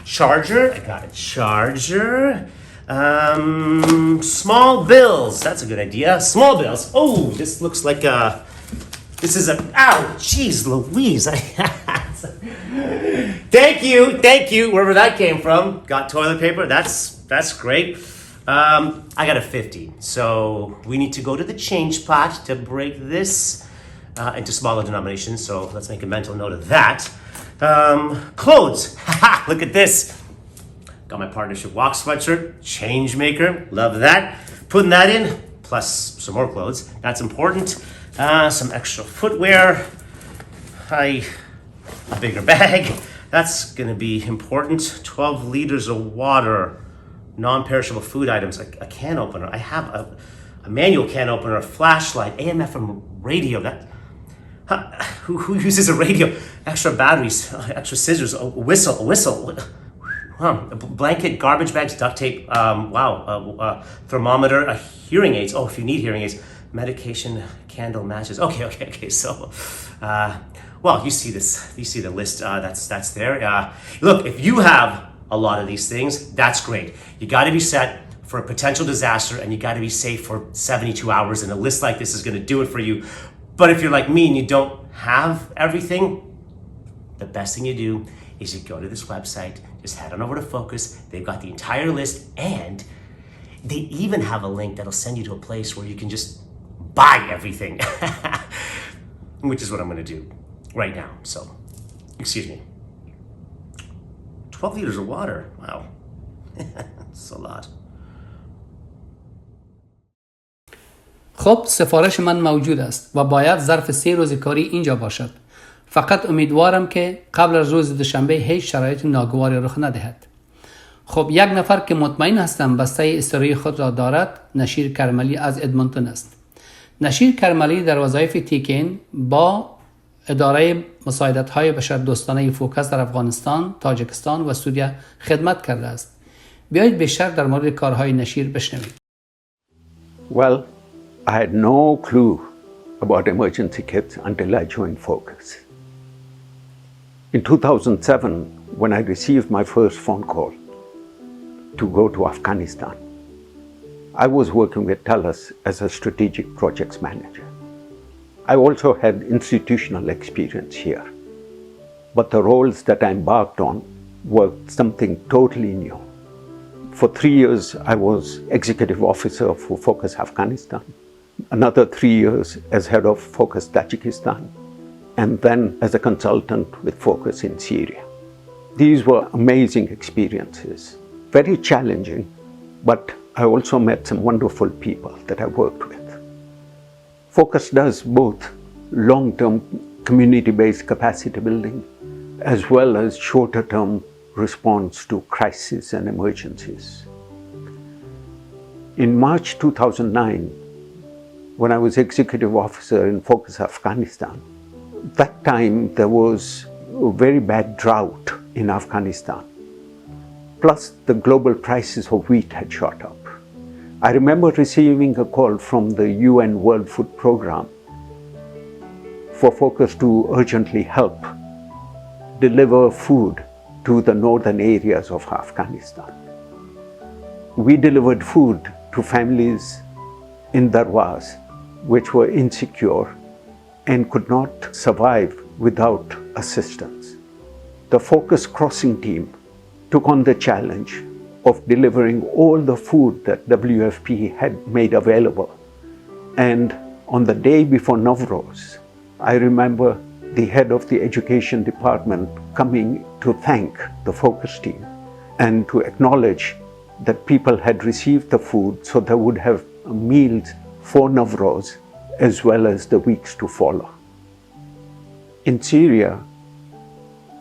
charger, I got a charger. Small bills, that's a good idea. Small bills, oh, this looks like this is ow, jeez Louise. Thank you, wherever that came from. Got toilet paper, that's great. I got a 50, so we need to go to the change pot to break this into smaller denominations, so let's make a mental note of that. Clothes, look at this. Got my partnership walk sweatshirt, change maker, love that. Putting that in, plus some more clothes, that's important. Some extra footwear, a bigger bag, that's gonna be important. 12 liters of water. Non-perishable food items, a can opener. I have a manual can opener, a flashlight, AM/FM radio. Who uses a radio? Extra batteries, extra scissors, a whistle. A blanket, garbage bags, duct tape. Thermometer, hearing aids. Oh, if you need hearing aids, medication, candle, matches. Okay. So, well, you see this. You see the list. That's there. Look, if you have a lot of these things, that's great. You got to be set for a potential disaster and you got to be safe for 72 hours, and a list like this is going to do it for you. But if you're like me and you don't have everything, the best thing you do is you go to this website, just head on over to Focus. They've got the entire list, and they even have a link that'll send you to a place where you can just buy everything, which is what I'm going to do right now. So, excuse me. 12 liters of water. Wow. That's a lot. خب سفارش من موجود است و باید ظرف 3 روز کاری اینجا باشد. فقط امیدوارم که قبل از روز دوشنبه هیچ شرایط ناگواری رخ ندهد. خب یک نفر که مطمئن هستم بسته استرایی خود را دارد، نشیر کرملی از ادمونتون است. نشیر کرملی در وظایف تیکین با اداره مساعدت‌های بشردوستانه فوکس در افغانستان، تاجیکستان و سوریه خدمت کرده است. بیایید بیشتر در مورد کارهای نشیر بشنوید. Well, I had no clue about emergency kits until I joined Focus. In 2007, when I received my first phone call to go to Afghanistan, I was working with TELUS as a strategic projects manager. I also had institutional experience here, but the roles that I embarked on were something totally new. For 3 years, I was executive officer for Focus Afghanistan, another 3 years as head of Focus Tajikistan, and then as a consultant with Focus in Syria. These were amazing experiences, very challenging, but I also met some wonderful people that I worked with. Focus does both long-term community-based capacity building as well as shorter-term response to crises and emergencies. In March 2009, when I was executive officer in Focus Afghanistan, that time there was a very bad drought in Afghanistan. Plus the global prices of wheat had shot up. I remember receiving a call from the UN World Food Programme for Focus to urgently help deliver food to the northern areas of Afghanistan. We delivered food to families in Darwaz which were insecure and could not survive without assistance. The Focus Crossing team took on the challenge of delivering all the food that WFP had made available. And on the day before Navroz, I remember the head of the education department coming to thank the Focus team and to acknowledge that people had received the food so they would have meals for Navroz as well as the weeks to follow. In Syria,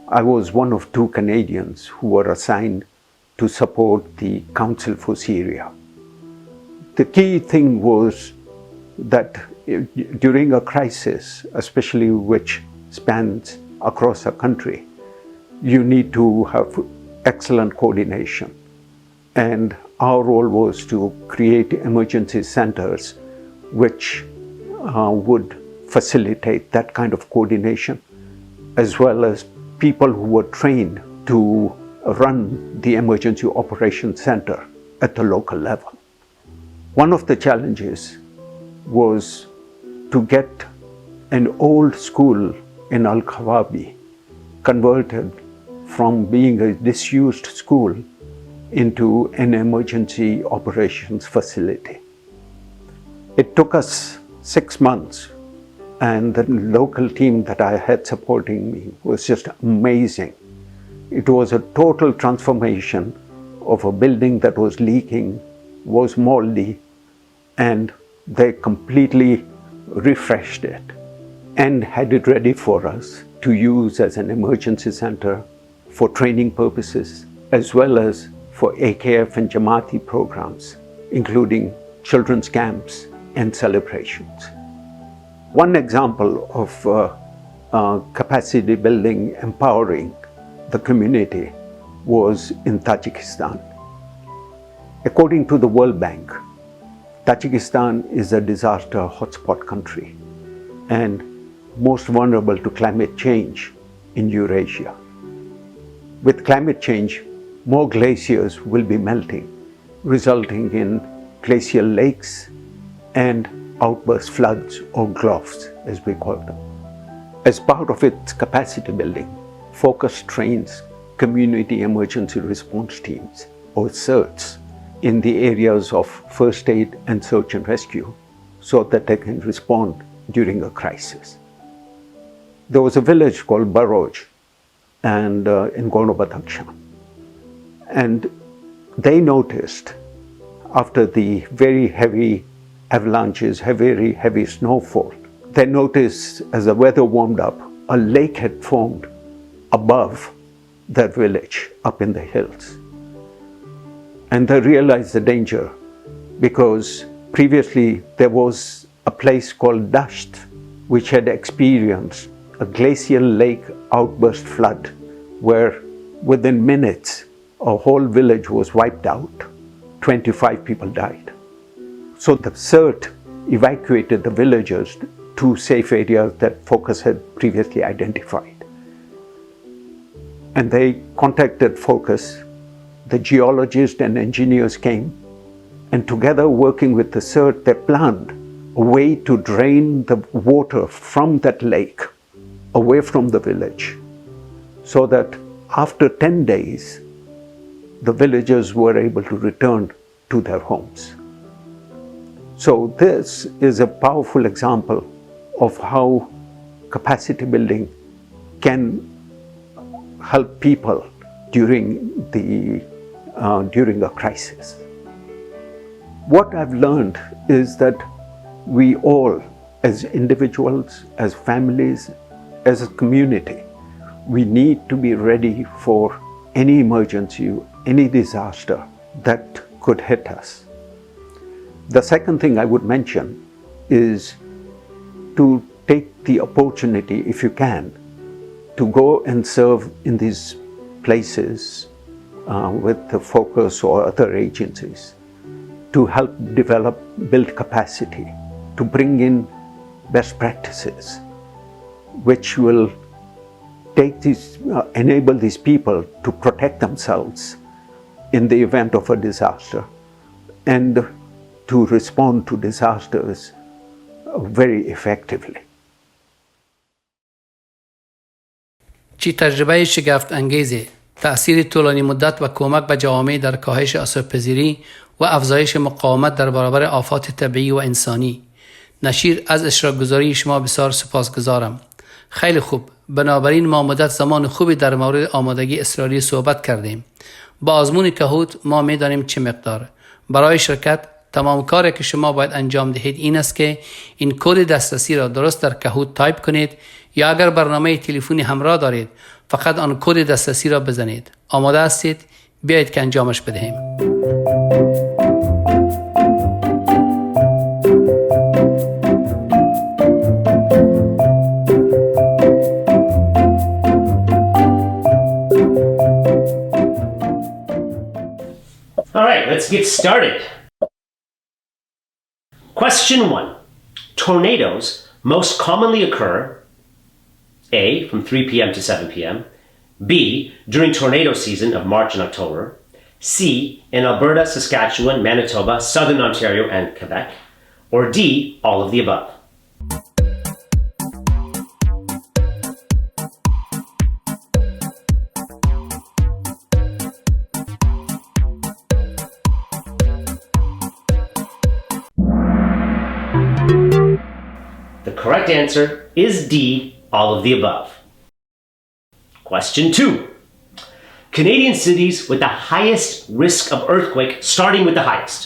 I was one of 2 Canadians who were assigned to support the Council for Syria. The key thing was that during a crisis, especially which spans across a country, you need to have excellent coordination. And our role was to create emergency centers which would facilitate that kind of coordination, as well as people who were trained to run the Emergency Operations Center at the local level. One of the challenges was to get an old school in Al-Khawabi converted from being a disused school into an emergency operations facility. It took us 6 months, and the local team that I had supporting me was just amazing. It was a total transformation of a building that was leaking, was moldy, and they completely refreshed it and had it ready for us to use as an emergency center for training purposes, as well as for AKF and Jamaati programs, including children's camps and celebrations. One example of capacity building, empowering the community was in Tajikistan. According to the World Bank, Tajikistan is a disaster hotspot country and most vulnerable to climate change in Eurasia. With climate change, more glaciers will be melting, resulting in glacial lakes and outburst floods, or GLOFs as we call them. As part of its capacity building, Focus trains community emergency response teams, or CERTs, in the areas of first aid and search and rescue so that they can respond during a crisis. There was a village called Baroj and in Gorno-Badakhshan, and they noticed after the very heavy avalanches, very heavy snowfall, they noticed as the weather warmed up, a lake had formed above their village up in the hills. And they realized the danger because previously there was a place called Dasht which had experienced a glacial lake outburst flood where within minutes a whole village was wiped out. 25 people died. So the CERT evacuated the villagers to safe areas that Focus had previously identified. And they contacted Focus. The geologists and engineers came, and together working with the CERT, they planned a way to drain the water from that lake away from the village, so that after 10 days, the villagers were able to return to their homes. So this is a powerful example of how capacity building can help people during a crisis. What I've learned is that we all as individuals, as families, as a community, we need to be ready for any emergency, any disaster that could hit us. The second thing I would mention is to take the opportunity, if you can, to go and serve in these places with the Focus or other agencies to help build capacity, to bring in best practices, which will enable these people to protect themselves in the event of a disaster and to respond to disasters very effectively. چی تجربه شگفت انگیزه تأثیر طولانی مدت و کمک به جوامع در کاهش آسیب‌پذیری و افزایش مقاومت در برابر آفات طبیعی و انسانی. نشیر از اشتراک‌گذاری شما بسیار سپاسگزارم. خیلی خوب. بنابراین ما مدت زمان خوبی در مورد آمادگی اضطراری صحبت کردیم. با آزمون کهوت ما می‌دانیم چه مقدار. برای شرکت تمام کاری که شما باید انجام دهید این است که این کد دسترسی را درست در کهوت تایپ کنید یا اگر برنامه تلفنی همراه دارید فقط آن کد دسترسی را بزنید. آماده هستید؟ بیایید که انجامش بدهیم. All right, let's get started. Question 1. Tornadoes most commonly occur A. from 3 p.m. to 7 p.m. B. during tornado season of March and October. C. in Alberta, Saskatchewan, Manitoba, Southern Ontario, and Quebec. Or D. all of the above. The correct answer is D, all of the above. Question 2. Canadian cities with the highest risk of earthquake, starting with the highest.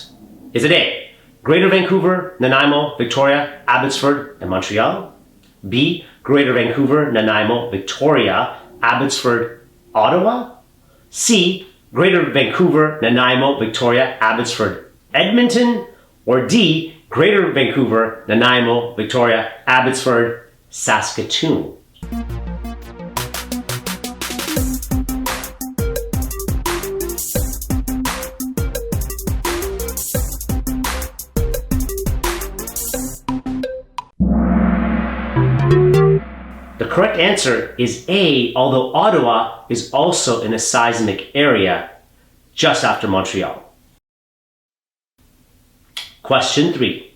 Is it A, Greater Vancouver, Nanaimo, Victoria, Abbotsford, and Montreal? B, Greater Vancouver, Nanaimo, Victoria, Abbotsford, Ottawa? C, Greater Vancouver, Nanaimo, Victoria, Abbotsford, Edmonton? Or D, Greater Vancouver, Nanaimo, Victoria, Abbotsford, Saskatoon? The correct answer is A, although Ottawa is also in a seismic area just after Montreal. Question 3.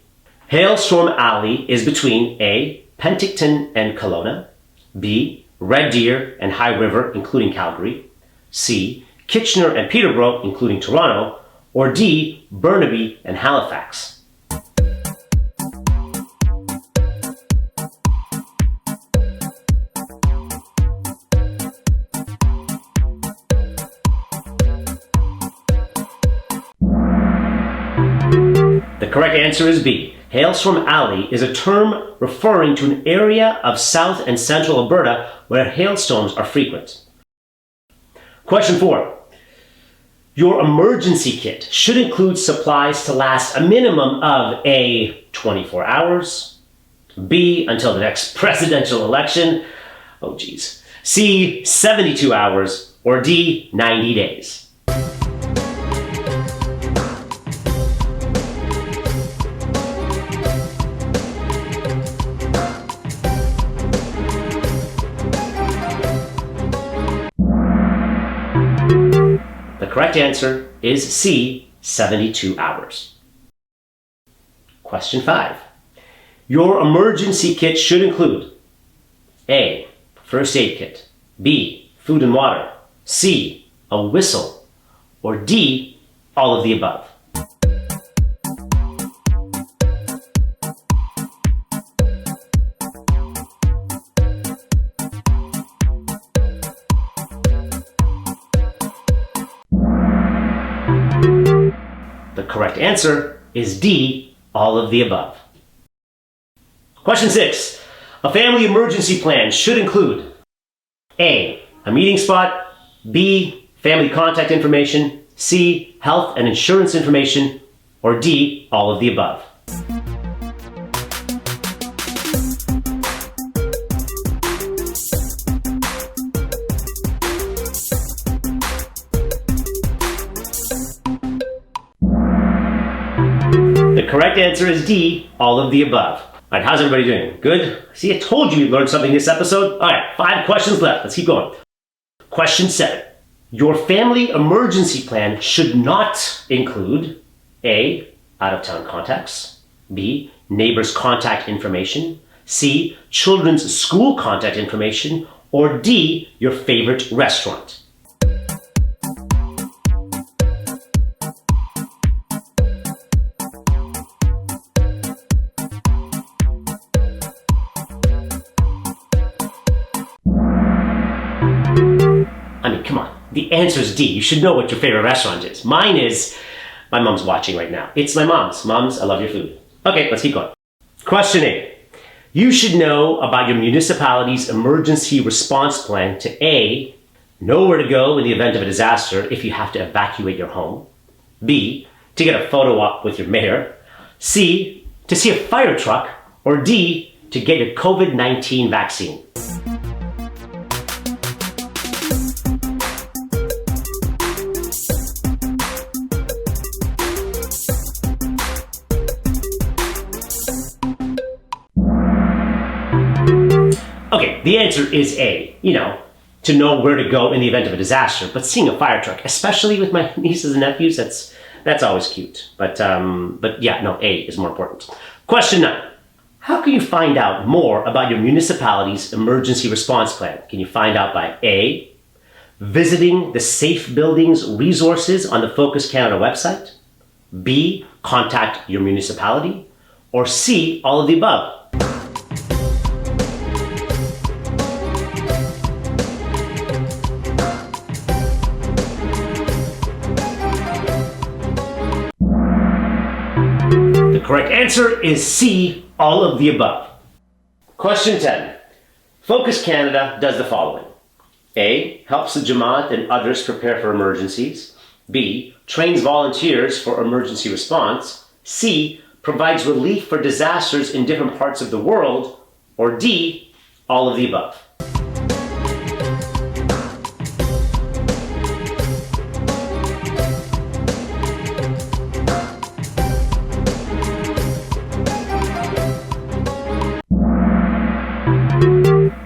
Hailstorm Alley is between A, Penticton and Kelowna, B, Red Deer and High River, including Calgary, C, Kitchener and Peterborough, including Toronto, or D, Burnaby and Halifax. The correct answer is B. Hailstorm Alley is a term referring to an area of south and central Alberta where hailstorms are frequent. Question 4. Your emergency kit should include supplies to last a minimum of A, 24 hours, B, until the next presidential election, oh geez, C, 72 hours, or D, 90 days. The correct answer is C, 72 hours. Question 5. Your emergency kit should include A, first aid kit, B, food and water, C, a whistle, or D, all of the above. The correct answer is D, all of the above. Question 6. A family emergency plan should include A, a meeting spot, B, family contact information, C, health and insurance information, or D, all of the above. The correct answer is D, all of the above. All right, how's everybody doing? Good? See, I told you you'd learn something this episode. All right, 5 questions left. Let's keep going. Question 7. Your family emergency plan should not include A, out-of-town contacts, B, neighbors' contact information, C, children's school contact information, or D, your favorite restaurant. I mean, come on. The answer is D. You should know what your favorite restaurant is. Mine is, my mom's watching right now. It's my mom's. Mom's, I love your food. Okay, let's keep going. Question 8. You should know about your municipality's emergency response plan to A, know where to go in the event of a disaster if you have to evacuate your home. B, to get a photo op with your mayor. C, to see a fire truck. Or D, to get your COVID-19 vaccine. Okay, the answer is A, to know where to go in the event of a disaster. But seeing a fire truck, especially with my nieces and nephews, that's always cute. But yeah, no, A is more important. Question 9. How can you find out more about your municipality's emergency response plan? Can you find out by A, visiting the Safe Buildings resources on the Focus Canada website, B, contact your municipality, or C, all of the above? The correct answer is C, all of the above. Question 10. Focus Canada does the following. A, helps the Jamaat and others prepare for emergencies. B, trains volunteers for emergency response. C, provides relief for disasters in different parts of the world. Or D, all of the above.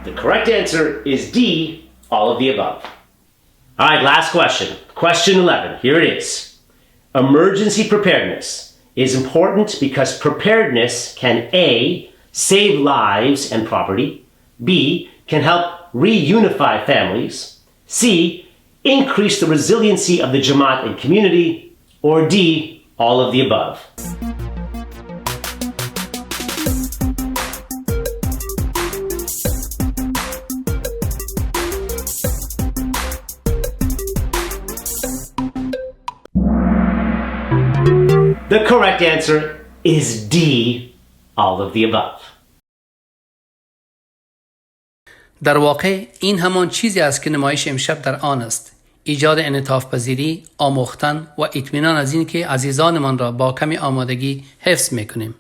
The correct answer is D, all of the above. All right, last question. Question 11. Here it is. Emergency preparedness is important because preparedness can A, save lives and property, B, can help reunify families, C, increase the resiliency of the Jamaat and community, or D, all of the above. The correct answer is D, all of the above. در واقع این همان چیزی است که نمایش امشب در آن است. ایجاد انعطاف پذیری، آموختن و اطمینان از این که عزیزانمان را با کمی آمادگی حفظ میکنیم.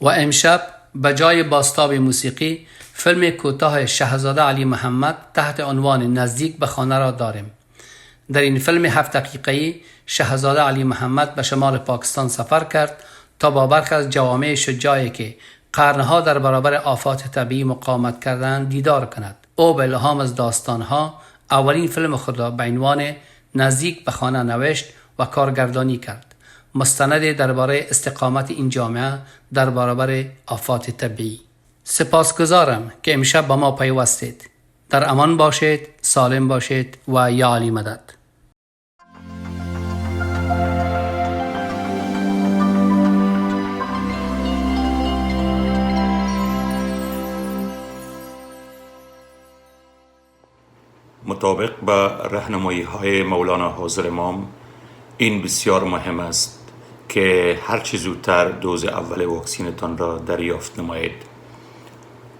و امشب به جای بازتاب موسیقی فیلم کوتاه شهزاده علی محمد تحت عنوان نزدیک به خانه را داریم. در این فیلم 7 دقیقه‌ای شهزاده علی محمد به شمال پاکستان سفر کرد تا با برخی از جوامع شجاعی که قرنها در برابر آفات طبیعی مقاومت کردند دیدار کند. او به الهام از داستانها اولین فیلم خود را به عنوان نزدیک به خانه نوشت و کارگردانی کرد. مستند درباره استقامت این جامعه در برابر آفات طبیعی. سپاسگزارم که امشب با ما پیوستید. در امان باشید، سالم باشید و یا علی مدد. مطابق با راهنمایی‌های مولانا حاضر امام این بسیار مهم است که هر چه زودتر دوز اول واکسینتان را دریافت نمایید.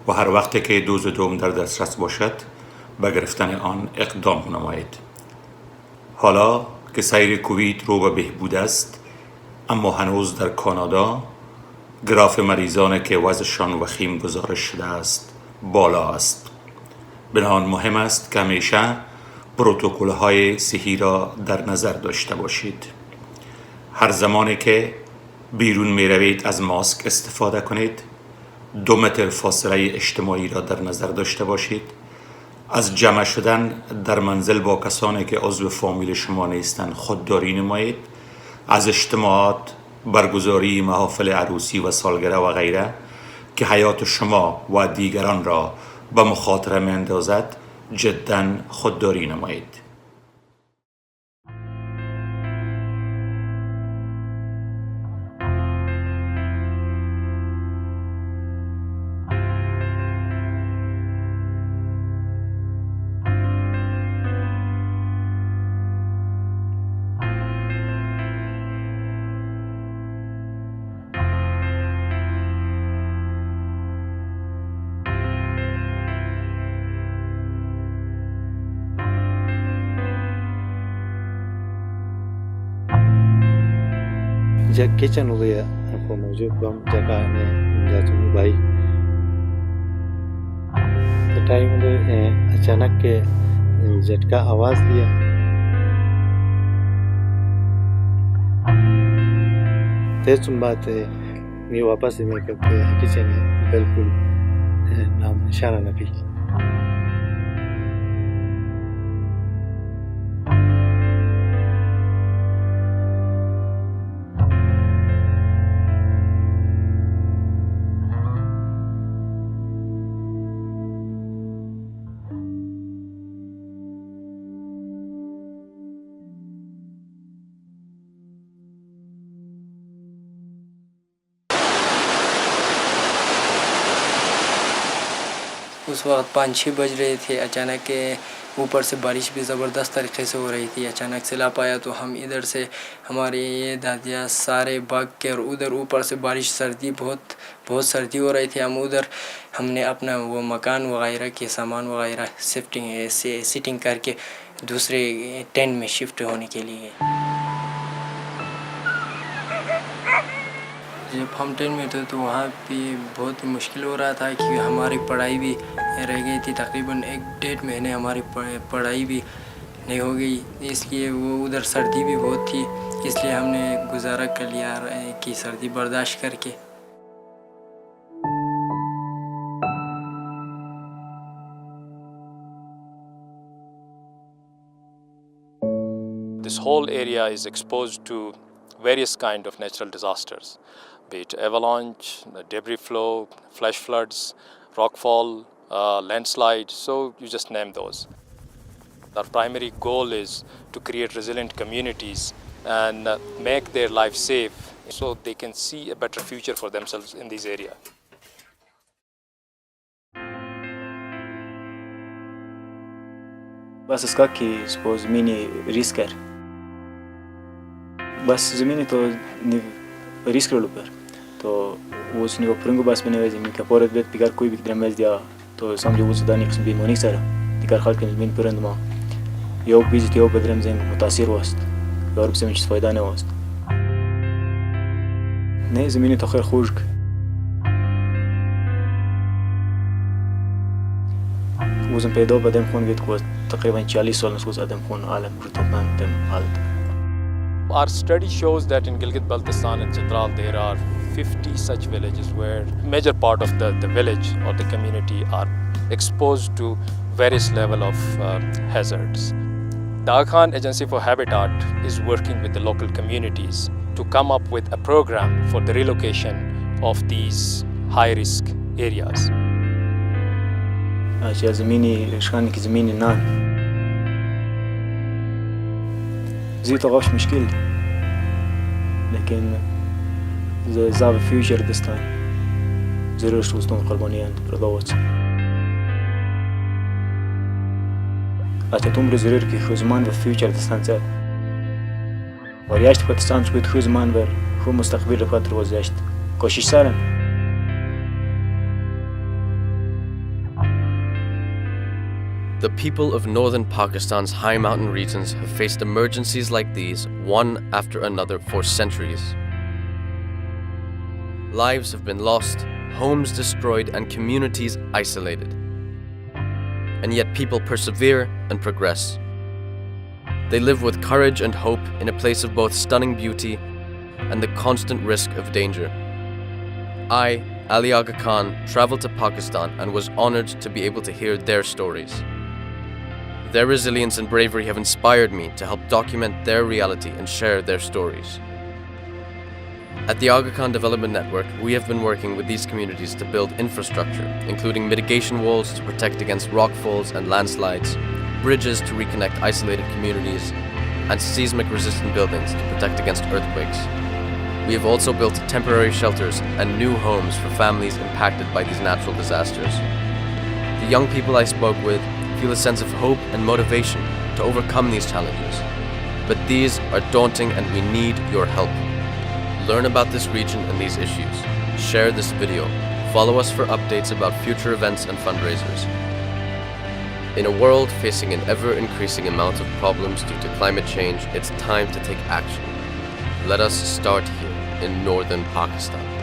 و هر وقت که دوز دوم در دسترس باشد به گرفتن آن اقدام نمایید. حالا که سیر کووید رو به بهبود است، اما هنوز در کانادا گراف مریضان که وضعشان وخیم گزارش شده است بالا است. بنابراین مهم است که همیشه پروتکل‌های صحی را در نظر داشته باشید. هر زمانی که بیرون می روید از ماسک استفاده کنید. 2 متر فاصله اجتماعی را در نظر داشته باشید. از جمع شدن در منزل با کسانی که عضو فامیل شما نیستند خودداری نمایید. از اجتماعات، برگزاری محافل عروسی و سالگرد و غیره که حیات شما و دیگران را به مخاطره می اندازد جداً خودداری نمایید. Kitchen हो गया आपको मौजूद बम जगह ने जाचुनी भाई तो time में अचानक के झटका आवाज दिया तेज बात है मैं वापस में करके किचन बिल्कुल नाम निशाना नबी उस वक्त 5-6 बज रहे थे। अचानक के ऊपर से बारिश भी ज़बरदस्त तरीक़े से हो रही थी। अचानक से ला पाया तो हम इधर से हमारे ये दादिया सारे भाग के और उधर ऊपर से बारिश सर्दी बहुत सर्दी हो रही थी। हम उधर हमने अपना वो मकान वगैरह के सामान वगैरह सिटिंग करके दूसरे टेंट में शिफ्ट होने के लिए। जब हम टेंट में थे तो वहाँ पे बहुत मुश्किल हो रहा था कि हमारी पढ़ाई भी रह गई थी। तकरीबन 1-1.5 महीने हमारी पढ़ाई भी नहीं हो गई, इसलिए वो उधर सर्दी भी बहुत थी, इसलिए हमने गुजारा कर लिया कि सर्दी बर्दाश्त करके। This whole area is exposed to various kind of natural disasters, be it avalanche, debris flow, flash floods, rockfall, landslide, so you just name those. Our primary goal is to create resilient communities and make their life safe so they can see a better future for themselves in this area. बस इसका कि suppose mini रिस्कर बस ज़मीनी तो risk लो पर तो वो उसने वो पुरंगो बस बने हुए ज़मीन का पोरत बेत पिकार कोई भी किधर दिया तो समझो वो सुधारने की बीमारी सर पिकार खाल के ज़मीन पुरंद माँ यो बीज यो बदरम ज़मीन मुतासिर वास्त और बस मुझे फ़ायदा नहीं वास्त नहीं ज़मीनी तो खैर खुश्क وزن پیدا بدم خون گید که تقریبا 40 سال نسوز آدم خون عالم رطوبان دم حالت. Our study shows that in Gilgit-Baltistan and Chitral there are 50 such villages where major part of the village or the community are exposed to various level of hazards. The Aga Khan Agency for Habitat is working with the local communities to come up with a program for the relocation of these high-risk areas. أشياء زميني إشخاني كزميني نان زي تغاش مشكلة لكن زاب فيوتشر دستان زيروش وسطون قربانيان برضوات أتى تمر زرير كي خزمان وفيوتشر دستان زاد ورياشت باتستان شبيت خزمان ور خو مستقبل رفاتر وزياشت كوشش سالم The people of northern Pakistan's high mountain regions have faced emergencies like these one after another for centuries. Lives have been lost, homes destroyed, and communities isolated. And yet people persevere and progress. They live with courage and hope in a place of both stunning beauty and the constant risk of danger. I, Ali Aga Khan, traveled to Pakistan and was honored to be able to hear their stories. Their resilience and bravery have inspired me to help document their reality and share their stories. At the Aga Khan Development Network, we have been working with these communities to build infrastructure, including mitigation walls to protect against rockfalls and landslides, bridges to reconnect isolated communities, and seismic-resistant buildings to protect against earthquakes. We have also built temporary shelters and new homes for families impacted by these natural disasters. The young people I spoke with feel a sense of hope and motivation to overcome these challenges. But these are daunting and we need your help. Learn about this region and these issues. Share this video. Follow us for updates about future events and fundraisers. In a world facing an ever-increasing amount of problems due to climate change, it's time to take action. Let us start here in northern Pakistan.